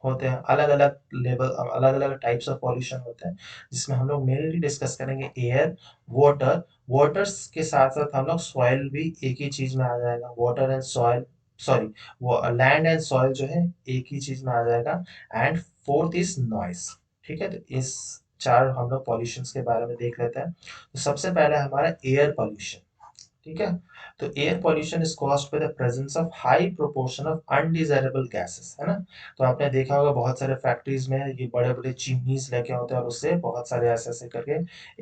होते हैं, अलग अलग लेवल, अलग अलग टाइप्स ऑफ पॉल्यूशन होते हैं, जिसमें हम लोग मेनली डिस्कस करेंगे एयर, वाटर। वाटर्स के साथ साथ हम लोग सॉइल भी एक ही चीज में आ जाएगा, वाटर एंड सॉइल, सॉरी, वो लैंड एंड सॉइल जो है एक ही चीज में आ जाएगा। And fourth is noise. ठीक है। तो इस चार हम लोग पॉल्यूशन के बारे में देख लेते हैं। तो सबसे पहले हमारा एयर पॉल्यूशन। ठीक है। तो air pollution is caused by the presence of high proportion of undesirable gases, है ना। तो आपने देखा होगा बहुत सारे फैक्ट्रीज में ये बड़े बड़े चिमनीज लगे होते हैं, और उससे बहुत सारे ऐसे ऐसे करके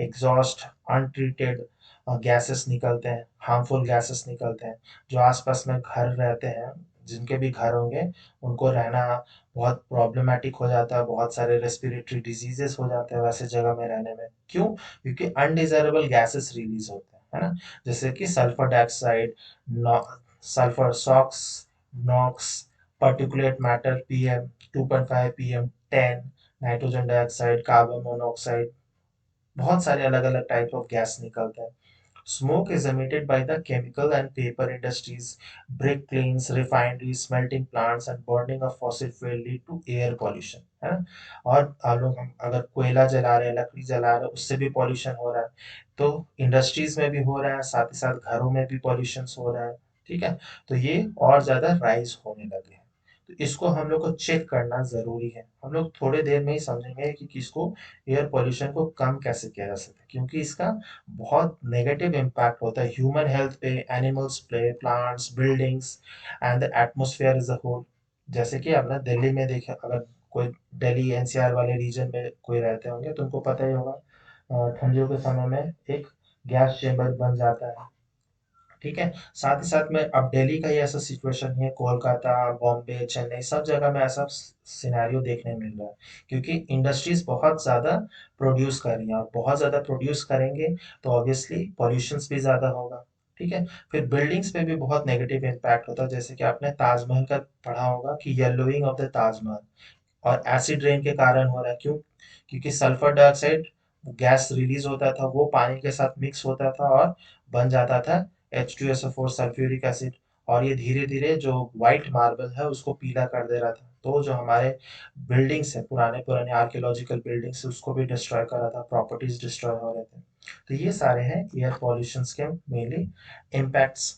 एग्जॉस्ट, अनट्रीटेड गैसेस निकलते हैं, हार्मफुल गैसेस निकलते हैं। जो आसपास में घर रहते हैं, जिनके भी घर होंगे, उनको रहना बहुत प्रॉब्लमेटिक हो जाता है, बहुत सारे रेस्पिरेटरी डिजीजेस हो जाते हैं वैसे जगह में रहने में। क्यों? क्योंकि अनडिजायरेबल गैसेस रिलीज होते हैं, है ना। जैसे कि sulphur dioxide, sulphur SOx, NOx, particulate matter PM 2.5, PM 10, nitrogen dioxide, carbon monoxide, बहुत सारे अलग अलग टाइप ऑफ गैस निकलते हैं। Smoke is emitted by the chemical and paper industries, brick kilns, refineries, smelting plants, and burning of fossil fuel lead to air pollution, है ना। और आप लोग, हम अगर कोयला जला रहे हैं, लकड़ी जला रहे हैं, उससे भी पॉल्यूशन हो रहा है। तो इंडस्ट्रीज में भी हो रहा है, साथ ही साथ घरों में भी पॉल्यूशन हो रहा है। ठीक है। तो ये और ज्यादा राइज होने लगे हैं। तो इसको हम लोग को चेक करना जरूरी है। हम लोग थोड़े देर में ही समझेंगे कि किसको एयर पोल्यूशन को कम कैसे किया जा सकता है, क्योंकि इसका बहुत नेगेटिव इम्पैक्ट होता है ह्यूमन हेल्थ पे, एनिमल्स पे, plants, buildings and the atmosphere as a whole. जैसे कि आपने दिल्ली में देखे, अगर कोई दिल्ली एनसीआर वाले रीजन में कोई रहते होंगे तो उनको पता ही होगा, ठंडियों के समय में एक गैस चेंबर बन जाता है। ठीक है। साथ ही साथ में अब दिल्ली का ही ऐसा सिचुएशन है, कोलकाता, बॉम्बे, चेन्नई, सब जगह में ऐसा सिनेरियो देखने मिल रहा है, क्योंकि इंडस्ट्रीज बहुत ज़्यादा प्रोड्यूस कर रही हैं, और बहुत ज़्यादा प्रोड्यूस करेंगे तो ऑब्वियसली पॉल्यूशन भी ज़्यादा होगा। ठीक है। फिर बिल्डिंग्स पे भी बहुत नेगेटिव इम्पैक्ट होता है, जैसे कि आपने ताजमहल का पढ़ा होगा कि येलोइंग ऑफ द ताजमहल, और एसिड रेन के कारण हो रहा है। क्यों? क्योंकि सल्फर डाइऑक्साइड गैस रिलीज होता था, वो पानी के साथ मिक्स होता था और बन जाता था H2SO4 सल्फ्यूरिक एसिड, और ये धीरे धीरे जो व्हाइट मार्बल है उसको पीला कर दे रहा था। तो जो हमारे बिल्डिंग्स है, पुराने पुराने आर्कियोलॉजिकल बिल्डिंग्स, उसको भी डिस्ट्रॉय कर रहा था, प्रॉपर्टीज डिस्ट्रॉय हो रहे थे। तो ये सारे हैं एयर पॉल्यूशन के मेनली इम्पैक्ट्स।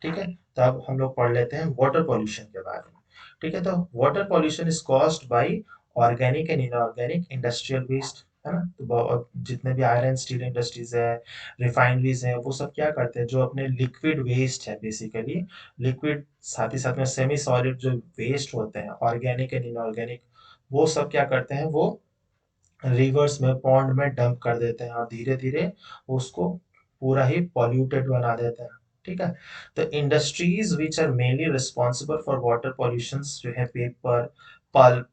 ठीक है। तो अब हम लोग पढ़ लेते हैं वाटर पॉल्यूशन के बारे में। ठीक है। तो water pollution is caused by organic and inorganic industrial waste, है ना। तो जितने भी आयरन स्टील इंडस्ट्रीज है, रिफाइनरीज है, वो सब क्या करते हैं, जो अपने लिक्विड वेस्ट है बेसिकली, लिक्विड साथ ही साथ में सेमी सॉलिड जो वेस्ट होते हैं ऑर्गेनिक एंड इनऑर्गेनिक, वो सब क्या करते हैं, वो रिवर्स में, पॉन्ड में डंप कर देते हैं, और धीरे धीरे उसको पूरा ही पॉल्यूटेड बना देते हैं। ठीक है। तो industries which are mainly responsible for water pollution जो है paper, pulp,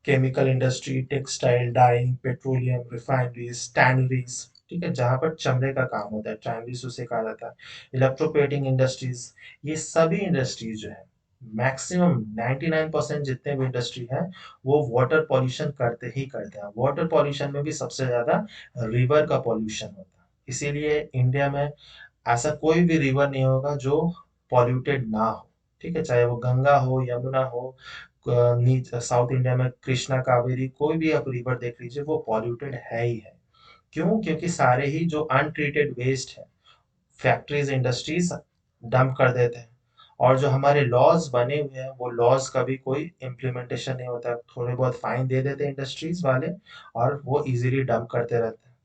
chemical industry, textile, dyeing, petroleum, refineries, tanneries, ठीक है, जहां पर चमड़े का काम होता है, टैनरीज उसे कहा जाता है, इलेक्ट्रोप्लेटिंग इंडस्ट्रीज, ये सभी इंडस्ट्रीज जो है, मैक्सिमम 99% जितने भी इंडस्ट्री है, वो वाटर पॉल्यूशन करते ही करते हैं। वाटर पॉल्यूशन में भी सबसे ज्यादा रिवर का पॉल्यूशन होता है। इसीलिए इंडिया में ऐसा कोई भी रिवर नहीं होगा जो पॉल्यूटेड ना हो। ठीक है। चाहे वो गंगा हो, यमुना हो, साउथ इंडिया में कृष्णा, कावेरी, कोई भी आप रिवर देख लीजिए, वो पॉल्यूटेड है ही है। क्यों? क्योंकि सारे ही जो अनट्रीटेड वेस्ट है, फैक्ट्रीज, इंडस्ट्रीज डंप कर देते हैं, और जो हमारे लॉज बने हुए हैं, वो लॉज का भी कोई इम्प्लीमेंटेशन नहीं होता है। थोड़े बहुत फाइन दे देते हैं इंडस्ट्रीज वाले, और वो इजीली डंप करते रहते हैं।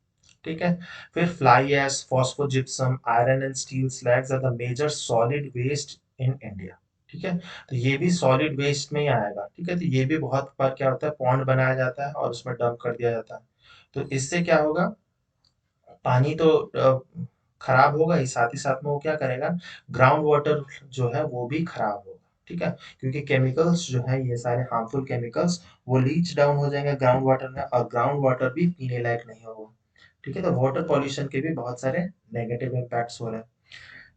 ठीक है। फिर fly ash, phosphogypsum, iron and steel slags are the major solid waste in India. ठीक है। तो ये भी सॉलिड वेस्ट में ही आएगा। ठीक है। तो ये भी बहुत बार क्या होता है, पॉन्ड बनाया जाता है और उसमें डंप कर दिया जाता है। तो इससे क्या होगा, पानी तो खराब होगा ही, साथ ही साथ में वो क्या करेगा, ग्राउंड वाटर जो है वो भी खराब होगा। ठीक है। क्योंकि केमिकल्स जो है, ये सारे हार्मफुल केमिकल्स, वो लीच डाउन हो जाएंगे ग्राउंड वाटर में, और ग्राउंड वाटर भी पीने लायक नहीं होगा। ठीक है। तो वाटर पॉल्यूशन के भी बहुत सारे नेगेटिव इम्पैक्ट्स हो रहे हैं।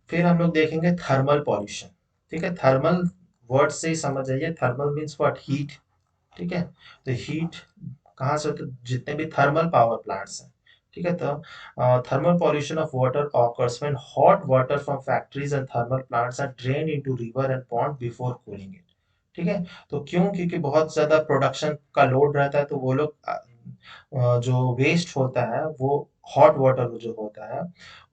फिर हम लोग देखेंगे थर्मल पॉल्यूशन। ठीक है। थर्मल वर्ड से ही समझ जाइए, थर्मल मीन्स व्हाट, हीट। ठीक है। तो हीट कहाँ से होते, जितने भी थर्मल पावर प्लांट्स हैं। ठीक है। तो thermal pollution of water occurs when hot water from factories and thermal plants are drain into river and pond before cooling it. ठीक है। तो क्यों? क्योंकि बहुत ज्यादा प्रोडक्शन का लोड रहता है, तो वो लोग जो वेस्ट होता है, वो हॉट वाटर जो होता है,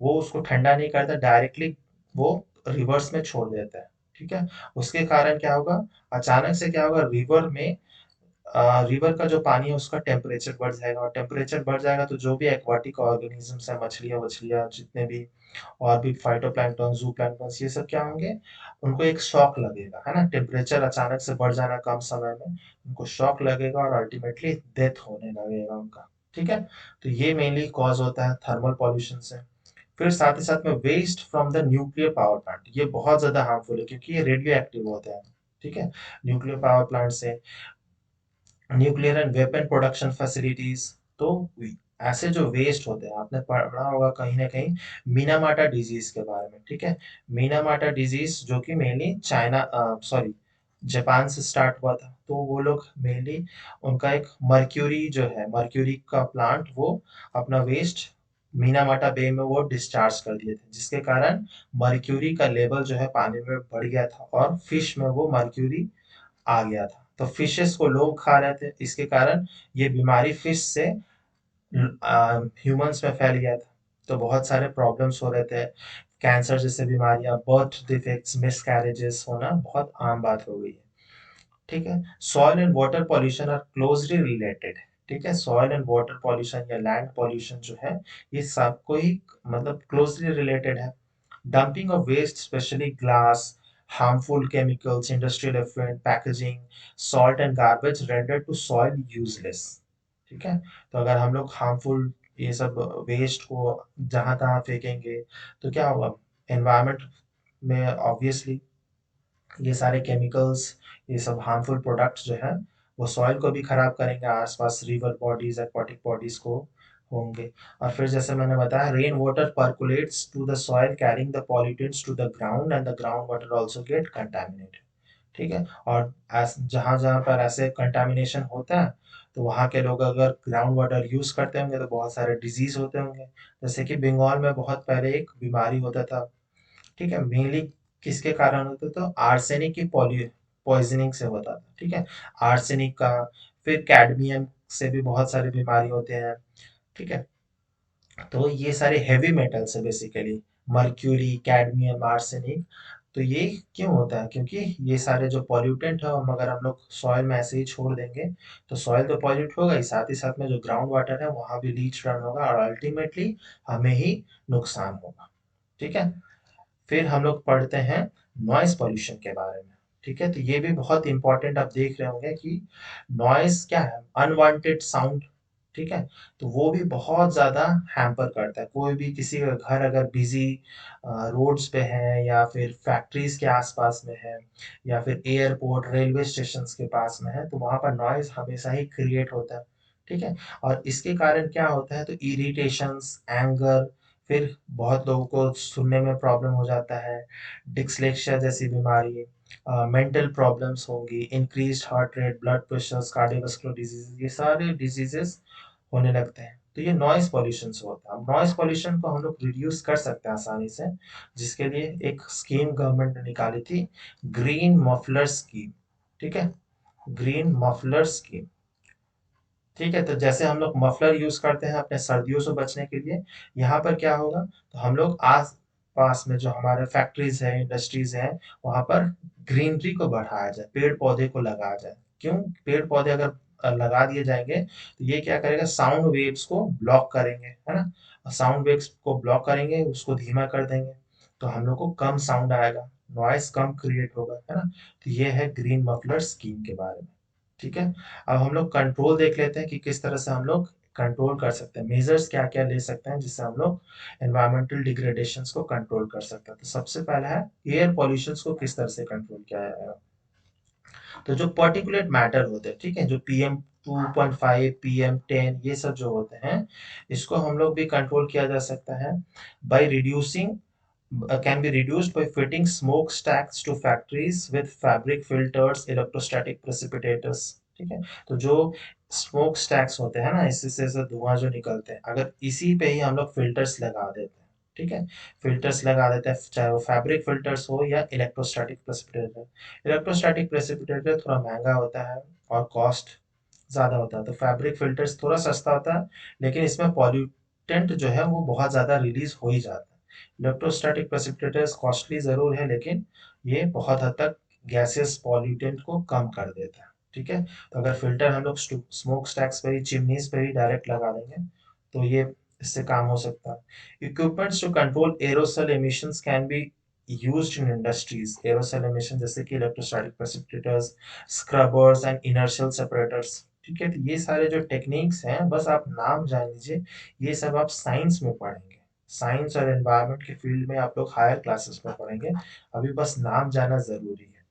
वो उसको ठंडा नहीं करता, डायरेक्टली वो रिवर्स में छोड़ देता है। ठीक है। उसके कारण क्या होगा, अचानक से क्या होगा, रिवर में, रिवर का जो पानी है उसका टेम्परेचर बढ़ जाएगा, और टेम्परेचर बढ़ जाएगा तो जो भी एक्वाटिक ऑर्गेनिजम्स है, मछलियाँ वछलियाँ जितने भी, और भी फाइटोप्लैंक्टन, जू प्लैंक्टन, ये सब क्या होंगे, उनको एक शॉक लगेगा, है ना, टेम्परेचर अचानक से बढ़ जाना कम समय में, उनको शॉक लगेगा और अल्टीमेटली डेथ होने लगेगा उनका। ठीक है। तो ये मेनली कॉज होता है थर्मल पॉल्यूशन से। फिर साथ ही साथ में waste from the nuclear power plant, ये बहुत ज्यादा हार्मफुल है, क्योंकि ये रेडियो एक्टिव होते हैं। ठीक है। न्यूक्लियर पावर प्लांट से, nuclear and weapon production facilities, तो ऐसे जो वेस्ट होते हैं, आपने पढ़ा होगा कहीं ना कहीं मीनामाटा डिजीज के बारे में। ठीक है। मीनामाटा डिजीज जो कि मेनली चाइना, सॉरी, जापान से स्टार्ट हुआ था। तो वो लोग मेनली, उनका एक मर्क्यूरी जो है, मर्क्यूरी का प्लांट, वो अपना वेस्ट मीनामाटा बे में वो डिस्चार्ज कर दिए थे, जिसके कारण मर्क्यूरी का लेवल जो है पानी में बढ़ गया था, और फिश में वो मर्क्यूरी आ गया था। तो फिशेस को लोग खा रहे थे, इसके कारण ये बीमारी फिश से ह्यूमंस में फैल गया था। तो बहुत सारे प्रॉब्लम्स हो रहे थे। कैंसर जैसे बीमारियां, बर्थ डिफेक्ट्स, मिसकैरेजेस होना बहुत आम बात हो गई है। ठीक है, soil and water pollution are closely related. ठीक है, सॉइल एंड वाटर पॉल्यूशन या लैंड पॉल्यूशन जो है, ये सबको ही मतलब क्लोजली रिलेटेड है। Dumping of waste, specially glass, harmful chemicals, industrial effluent, packaging, salt and garbage render to soil useless. ठीक है, तो अगर हम लोग हार्मफुल ये सब वेस्ट को जहां तहां फेंकेंगे तो क्या होगा, एनवायरमेंट में ऑब्वियसली ये सारे केमिकल्स, ये सब हार्मफुल प्रोडक्ट्स जो है वो सॉइल को भी खराब करेंगे, आसपास रिवर बॉडीज, एक्वाटिक बॉडीज को होंगे। और फिर जैसे मैंने बताया, rain water percolates to the soil carrying the pollutants to the ground and the ground water also get contaminated. ठीक है, और जहां जहां पर ऐसे कंटामिनेशन होता है तो वहां के लोग अगर ग्राउंड वाटर यूज करते होंगे तो बहुत सारे डिजीज होते होंगे। जैसे कि बंगाल में बहुत पहले एक बीमारी होता था। ठीक है, मेनली किसके कारण होता था, आर्सेनिक की पॉइजनिंग से होता था। ठीक है, आर्सेनिक का, फिर कैडमियम से भी बहुत सारे बीमारी होते हैं। ठीक है, तो ये सारे हेवी मेटल्स है बेसिकली, मर्क्यूरी, कैडमियम, आर्सेनिक। तो ये क्यों होता है, क्योंकि ये सारे जो पॉल्यूटेंट है अगर हम लोग सॉइल में ऐसे ही छोड़ देंगे तो सॉइल तो पॉल्यूट होगा ही, साथ ही साथ में जो ग्राउंड वाटर है वहां भी लीच रन होगा और अल्टीमेटली हमें ही नुकसान होगा। ठीक है, फिर हम लोग पढ़ते हैं नॉइस पॉल्यूशन के बारे में। ठीक है, तो ये भी बहुत इंपॉर्टेंट, आप देख रहे होंगे कि नॉइस क्या है, अनवांटेड साउंड। ठीक है, तो वो भी बहुत ज्यादा हैम्पर करता है। कोई भी किसी का घर अगर बिजी रोड्स पे है या फिर फैक्ट्रीज के आसपास में है या फिर एयरपोर्ट, रेलवे स्टेशन के पास में है तो वहां पर नॉइज हमेशा ही क्रिएट होता है। ठीक है, और इसके कारण क्या होता है, तो इरिटेशंस, एंगर, फिर बहुत लोगों को सुनने में प्रॉब्लम हो जाता है, डिस्लेक्सिया जैसी बीमारी, मेंटल प्रॉब्लम्स होंगी, increased heart rate, blood pressure, cardiovascular disease, ये सारे डिजीजेस होने लगते हैं। तो ये नॉइस पॉल्यूशन से होता है। अब नॉइस पॉल्यूशन को हम लोग रिड्यूस कर सकते हैं आसानी से, जिसके लिए एक स्कीम गवर्नमेंट ने निकाली थी, ग्रीन मफलर स्कीम। ठीक है, ग्रीन मफलर स्कीम। ठीक है, तो जैसे हम लोग मफलर यूज करते हैं अपने सर्दियों से बचने के लिए, यहाँ पर क्या होगा, तो हम लोग आस पास में जो हमारे फैक्ट्रीज है, इंडस्ट्रीज है, वहां पर ग्रीनरी को बढ़ाया जाए, पेड़ पौधे को लगाया जाए। क्यों, पेड़ पौधे अगर लगा दिए जाएंगे तो ये क्या करेगा, साउंड वेव्स को ब्लॉक करेंगे, है ना, साउंड वेव्स को ब्लॉक करेंगे, उसको धीमा कर देंगे, तो हम लोग को कम साउंड आएगा, नॉइस कम क्रिएट होगा, है ना। तो ये है ग्रीन मफलर स्कीम के बारे में। ठीक है, अब हम लोग कंट्रोल देख लेते हैं कि किस तरह से हम लोग कंट्रोल कर सकते हैं, मेजर्स क्या क्या ले सकते हैं जिससे हम लोग एनवायरमेंटल डिग्रेडेशंस को कंट्रोल कर सकते हैं। तो सबसे पहला है एयर पॉल्यूशन को किस तरह से कंट्रोल किया जाएगा। तो जो पर्टिकुलेट मैटर होते हैं, ठीक है, जो PM2.5, PM10, ये सब जो होते हैं, इसको हम लोग भी कंट्रोल किया जा सकता है by reducing, can be reduced by fitting smokestacks to factories with fabric filters, electrostatic precipitators। ठीक है, तो जो स्मोक स्टैक्स होते हैं ना, इससे से धुआं जो निकलते हैं, अगर इसी पे ही हम लोग फिल्टर्स लगा देते हैं, ठीक है, फिल्टर्स लगा देते हैं, चाहे वो फैब्रिक फिल्टर्स हो या इलेक्ट्रोस्टैटिक प्रेसिपिटेटर। इलेक्ट्रोस्टैटिक प्रेसिपिटेटर थोड़ा महंगा होता है और कॉस्ट ज़्यादा होता है, तो फैब्रिक फिल्टर्स थोड़ा सस्ता होता है, लेकिन इसमें पॉल्यूटेंट जो है वो बहुत ज़्यादा रिलीज हो ही जाता है। इलेक्ट्रोस्टैटिक प्रेसिपिटेटर्स कॉस्टली ज़रूर है, लेकिन ये बहुत हद तक गैसेस पॉल्यूटेंट को कम कर देता है। ठीक है, तो अगर फिल्टर हम लोग स्मोक स्टैक्स पे ही, चिमनीज पे ही डायरेक्ट लगा देंगे तो ये इससे काम हो सकता है। Equipments to control aerosol emissions can be used in industries। Aerosol emission जैसे कि electrostatic precipitators, scrubbers and inertial separators. ठीक है, तो ये सारे जो टेक्निक्स हैं बस आप नाम जान लीजिए, ये सब आप साइंस में पढ़ेंगे, साइंस और एनवायरनमेंट के फील्ड में आप लोग हायर क्लासेस में पढ़ेंगे, अभी बस नाम जाना जरूरी है।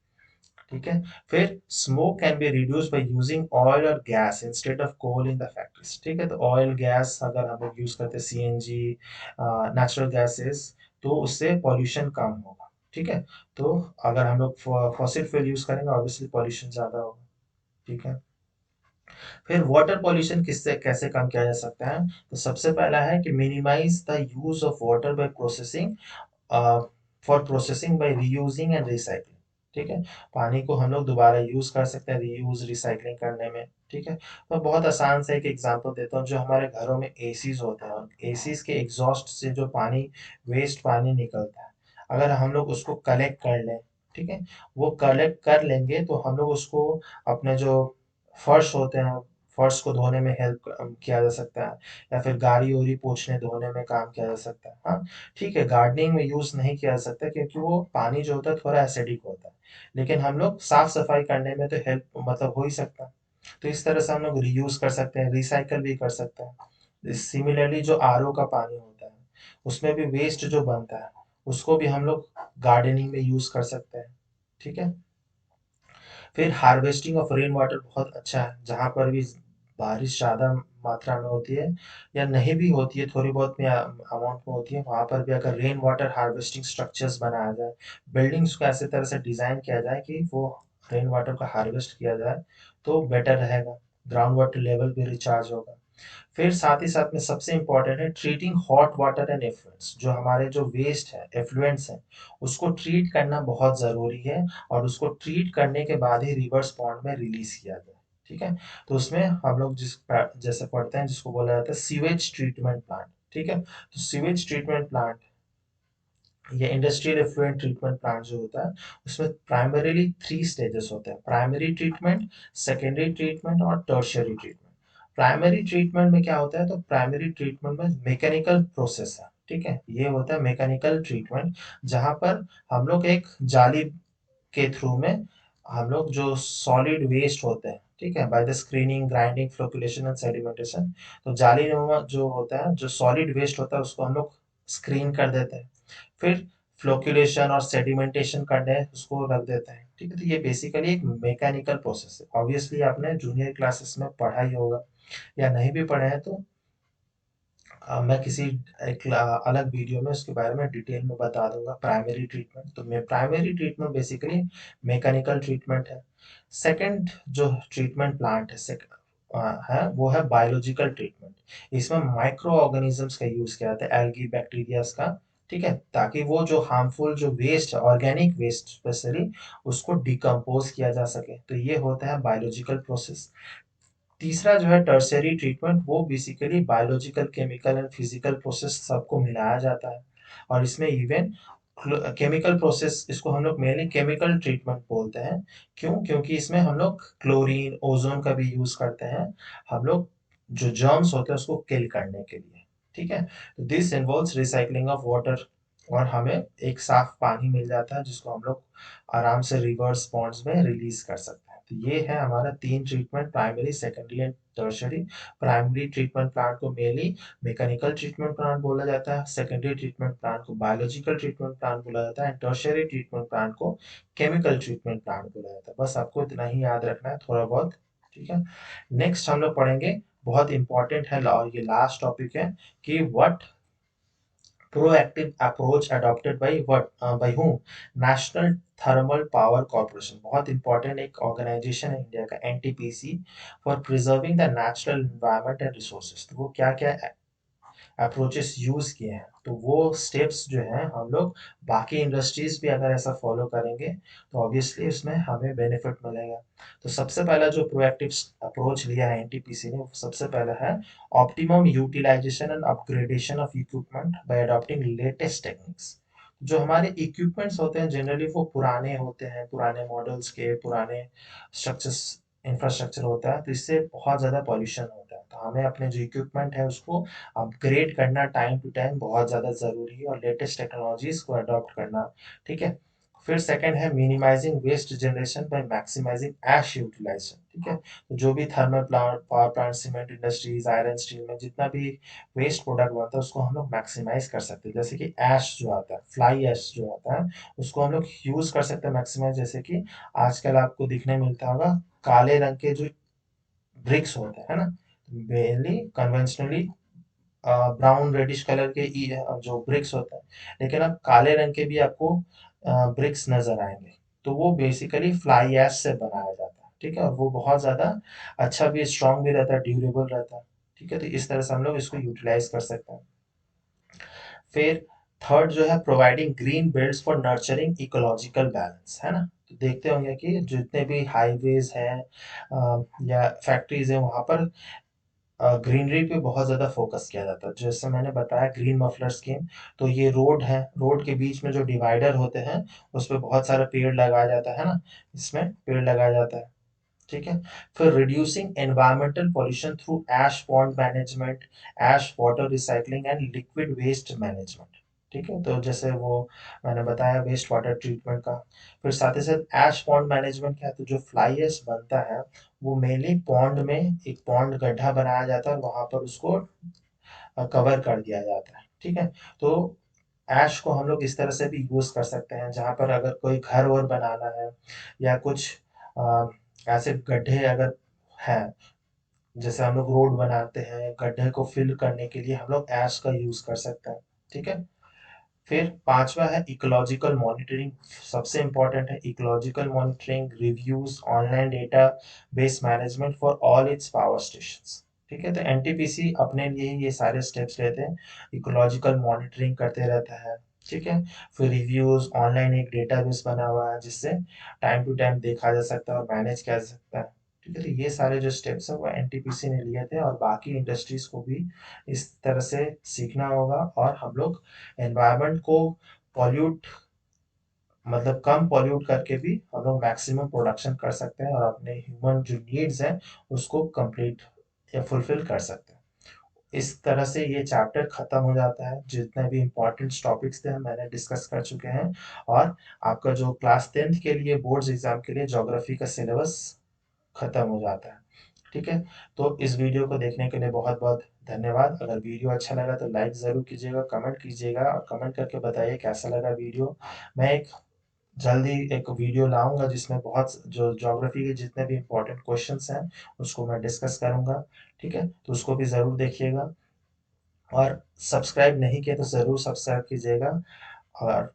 ठीक है, फिर smoke can be reduce by using oil और gas instead of coal in the factories. ठीक है, तो ऑयल गैस अगर हम लोग यूज करते हैं, CNG, नेचुरल गैसेस, तो उससे पॉल्यूशन कम होगा। ठीक है, तो अगर हम लोग फॉसिल फ्यूल यूज करेंगे ऑब्वियसली पॉल्यूशन ज्यादा होगा। ठीक है, फिर वाटर पॉल्यूशन किससे कैसे कम किया जा सकता है, तो सबसे पहला है कि minimise the use of water by processing, for processing by reusing and recycling. ठीक है। पानी को हम लोग दोबारा यूज कर सकते हैं, रीयूज रिसाइकलिंग करने में। ठीक है। तो बहुत आसान से एक एग्जांपल देता हूँ, जो हमारे घरों में एसीज होते हैं, एसीज के एग्जॉस्ट से जो पानी, वेस्ट पानी निकलता है, अगर हम लोग उसको कलेक्ट कर लें, ठीक है, वो कलेक्ट कर लेंगे तो हम लोग उसको अपने जो फर्श होते हैं, फर्श को धोने में हेल्प किया जा सकता है, या फिर गाड़ी ओरी पोछने धोने में काम किया जा सकता है। हाँ, ठीक है, गार्डनिंग में यूज नहीं किया जा सकता क्योंकि वो पानी जो होता है थोड़ा एसिडिक होता है, लेकिन हम लोग साफ सफाई करने में तो हेल्प मतलब हो ही सकता है। तो इस तरह से हम लोग रीयूज कर सकते हैं, रिसाइकल भी कर सकते हैं। सिमिलरली जो आरओ का पानी होता है, उसमें भी वेस्ट जो बनता है, उसको भी हम लोग गार्डनिंग में यूज कर सकते हैं। ठीक है। फिर हार्वेस्टिंग ऑफ रेन वाटर बहुत अच्छा है, जहाँ पर भी बारिश ज़्यादा मात्रा में होती है या नहीं भी होती है, थोड़ी बहुत में अमाउंट में होती है, वहाँ पर भी अगर रेन वाटर हार्वेस्टिंग स्ट्रक्चर्स बनाया जाए, बिल्डिंग्स को ऐसे तरह से डिज़ाइन किया जाए कि वो रेन वाटर को हार्वेस्ट किया जाए, तो बेटर रहेगा, ग्राउंड वाटर लेवल भी रिचार्ज होगा। फिर साथ ही साथ में सबसे इम्पोर्टेंट है treating hot water and effluents, जो हमारे जो वेस्ट है, एफ्लुएंट्स हैं, उसको ट्रीट करना बहुत ज़रूरी है, और उसको ट्रीट करने के बाद ही रिवर्स पॉन्ड में रिलीज किया जाए। ठीक है। तो उसमें हम लोग जैसे पढ़ते हैं, जिसको बोला जाता है सीवेज ट्रीटमेंट प्लांट। ठीक है। तो सीवेज ट्रीटमेंट प्लांट या इंडस्ट्रियल एफ्लुएंट ट्रीटमेंट प्लांट जो होता है, उसमें प्राइमरीली 3 स्टेजेस होते हैं: प्राइमरी ट्रीटमेंट, सेकेंडरी ट्रीटमेंट और टर्शियरी ट्रीटमेंट। प्राइमरी ट्रीटमेंट में क्या होता है, तो प्राइमरी ट्रीटमेंट में मैकेनिकल प्रोसेस है। ठीक है, ये होता है मैकेनिकल ट्रीटमेंट, जहां पर हम लोग एक जाली के थ्रू में हम लोग जो सॉलिड वेस्ट होते हैं, ठीक है, by the screening, grinding, flocculation and sedimentation, तो जाली नुमा जो होता है, जो सॉलिड वेस्ट होता है, उसको हम लोग स्क्रीन कर देते हैं। फिर फ्लोकुलेशन और सेडिमेंटेशन करने उसको रख देते हैं। ठीक है। तो ये बेसिकली एक मैकेनिकल प्रोसेस है। ऑब्वियसली आपने जूनियर क्लासेस में पढ़ा ही होगा, या नहीं भी पढ़े हैं तो मैं किसी एक अलग वीडियो में उसके बारे में डिटेल में बता दूंगा। प्राइमरी ट्रीटमेंट, तो मैं primary treatment basically mechanical treatment है। सेकंड जो ट्रीटमेंट प्लांट है, है वो है बायोलॉजिकल ट्रीटमेंट। इसमें माइक्रो ऑर्गेनिजम्स का यूज किया जाता है, एल्गी, बैक्टीरियाज का। ठीक है, ताकि वो जो हार्मफुल जो वेस्ट है, ऑर्गेनिक वेस्ट स्पेशली, उसको डिकम्पोज किया जा सके। तो ये होता है बायोलॉजिकल प्रोसेस। तीसरा जो है टर्शियरी ट्रीटमेंट, वो basically biological, chemical and physical process सबको मिलाया जाता है, और इसमें इवन केमिकल प्रोसेस, इसको हम लोग मेनली केमिकल ट्रीटमेंट बोलते हैं। क्यों? क्योंकि इसमें हम लोग क्लोरीन, ओजोन का भी यूज करते हैं, हम लोग जो जर्म्स होते हैं उसको किल करने के लिए। ठीक है। This involves recycling of water, और हमें एक साफ पानी मिल जाता है जिसको हम लोग आराम से रिवर्स पॉन्ड्स में रिलीज कर सकते हैं। तो ये है हमारा 3 treatment: primary, secondary and tertiary. Primary treatment plant को मेनली मैकेनिकल ट्रीटमेंट प्लांट बोला जाता है, सेकेंडरी ट्रीटमेंट प्लांट को बायोलॉजिकल ट्रीटमेंट प्लांट बोला जाता है, टर्शरी ट्रीटमेंट प्लांट को केमिकल ट्रीटमेंट प्लांट बोला जाता है। बस आपको इतना ही याद रखना है, थोड़ा बहुत। ठीक है। नेक्स्ट हम लोग पढ़ेंगे, बहुत इंपॉर्टेंट है और ये लास्ट टॉपिक है, कि what proactive approach adopted by by whom? National thermal power corporation, बहुत इंपॉर्टेंट एक ऑर्गेनाइजेशन है इंडिया का, NTPC, for preserving the natural environment and resources. तो वो क्या क्या अप्रोचेस यूज किए हैं, तो वो स्टेप्स जो हैं, हम लोग बाकी इंडस्ट्रीज भी अगर ऐसा फॉलो करेंगे तो ऑब्वियसली उसमें हमें बेनिफिट मिलेगा। तो सबसे पहला जो प्रोएक्टिव अप्रोच लिया है एनटीपीसी ने, वो सबसे पहला है optimum utilisation and upgradation of equipment by adopting latest techniques. जो हमारे इक्विपमेंट्स होते हैं जनरली वो पुराने होते हैं, पुराने मॉडल्स के, पुराने स्ट्रक्चर्स, इंफ्रास्ट्रक्चर होता है, तो इससे बहुत ज़्यादा पॉल्यूशन होता है। तो हमें अपने जो इक्विपमेंट है उसको अपग्रेड करना टाइम टू टाइम बहुत ज़्यादा ज़रूरी है, और लेटेस्ट टेक्नोलॉजीज को अडॉप्ट करना। ठीक है। फिर सेकंड है minimising waste generation by maximising ash utilisation. ठीक है। तो जो भी thermal plant, power plant, cement industries, iron steel में जितना भी वेस्ट प्रोडक्ट बनता है उसको हम लोग मैक्सिमाइज कर सकते हैं। जैसे कि ऐश जो आता है, फ्लाई ऐश जो आता है, उसको हम लोग यूज कर सकते हैं मैक्सिमाइज। जैसे कि आजकल आपको दिखने मिलता होगा काले रंग के जो ब्रिक्स होते हैं, है ना, mainly conventionally brown reddish colour के जो ब्रिक्स होते हैं, लेकिन अब काले रंग के भी आपको ब्रिक्स नजर आएंगे। तो वो बेसिकली फ्लाई ऐश से बनाया जाता है। ठीक है, और वो बहुत ज्यादा अच्छा भी, स्ट्रांग भी रहता है, ड्यूरेबल रहता है। ठीक है। तो इस तरह से हम लोग इसको यूटिलाइज कर सकते हैं। फिर थर्ड जो है providing green belts for nurturing ecological balance, है ना। तो देखते होंगे कि जितने भी हाईवेज हैं या फैक्ट्रीज हैं वहाँ पर ग्रीनरी पे बहुत ज़्यादा फोकस किया जाता है। जैसे मैंने बताया ग्रीन मफलर स्कीम, तो ये रोड है, रोड के बीच में जो डिवाइडर होते हैं उस पे बहुत सारा पेड़ लगाया जाता है ना, इसमें पेड़ लगाया जाता है। ठीक है। फिर reducing environmental pollution through ash pond management, ash water recycling and liquid waste management. ठीक है, तो जैसे वो मैंने बताया वेस्ट वाटर ट्रीटमेंट का। फिर साथ ही साथ ऐश पॉन्ड मैनेजमेंट क्या है, तो जो फ्लाई ऐश बनता है वो मेनली पॉन्ड में, एक पॉन्ड गड्ढा बनाया जाता है और वहां पर उसको कवर कर दिया जाता है। ठीक है, तो ऐश को हम लोग इस तरह से भी यूज कर सकते हैं, जहां पर अगर कोई घर और बनाना है या कुछ अ, ऐसे गड्ढे अगर हैं, जैसे हम लोग रोड बनाते हैं, गड्ढे को फिल करने के लिए हम लोग ऐश का यूज कर सकते हैं। ठीक है। फिर पांचवा है इकोलॉजिकल मॉनिटरिंग। सबसे इंपॉर्टेंट है ecological monitoring, reviews, online data base management for all it's power stations. ठीक है, तो एनटीपीसी अपने लिए ये सारे स्टेप्स लेते हैं, इकोलॉजिकल मॉनिटरिंग करते रहता है। ठीक है। फिर रिव्यूज, ऑनलाइन एक डेटाबेस बना हुआ है जिससे टाइम टू टाइम देखा जा सकता है और मैनेज किया जा सकता है। ठीक है, तो ये सारे जो स्टेप्स है वो एनटीपीसी ने लिए थे और बाकी इंडस्ट्रीज को भी इस तरह से सीखना होगा, और हम लोग एनवायरनमेंट को पॉल्यूट, मतलब कम पॉल्यूट करके भी हम लोग मैक्सिमम प्रोडक्शन कर सकते हैं और अपने ह्यूमन जो नीड्स हैं उसको कंप्लीट या फुलफिल कर सकते हैं। इस तरह से ये चैप्टर खत्म हो जाता है। जितने भी इम्पोर्टेंट टॉपिक्स थे मैंने डिस्कस कर चुके हैं, और आपका जो क्लास 10th के लिए बोर्ड्स एग्जाम के लिए ज्योग्राफी का सिलेबस खत्म हो जाता है। ठीक है, तो इस वीडियो को देखने के लिए बहुत बहुत धन्यवाद। अगर वीडियो अच्छा लगा तो लाइक ज़रूर कीजिएगा, कमेंट कीजिएगा और कमेंट करके बताइए कैसा लगा वीडियो। मैं एक जल्दी एक वीडियो लाऊंगा जिसमें बहुत जो ज्योग्राफी के जितने भी इम्पोर्टेंट क्वेश्चंस हैं उसको मैं डिस्कस करूंगा। ठीक है, तो उसको भी ज़रूर देखिएगा, और सब्सक्राइब नहीं किया तो ज़रूर सब्सक्राइब कीजिएगा, और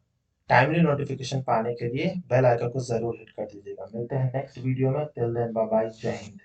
टाइमली नोटिफिकेशन पाने के लिए बेल आइकन को ज़रूर हिट कर दीजिएगा। मिलते हैं नेक्स्ट वीडियो में, टिल देन बाय बाय, जय हिंद।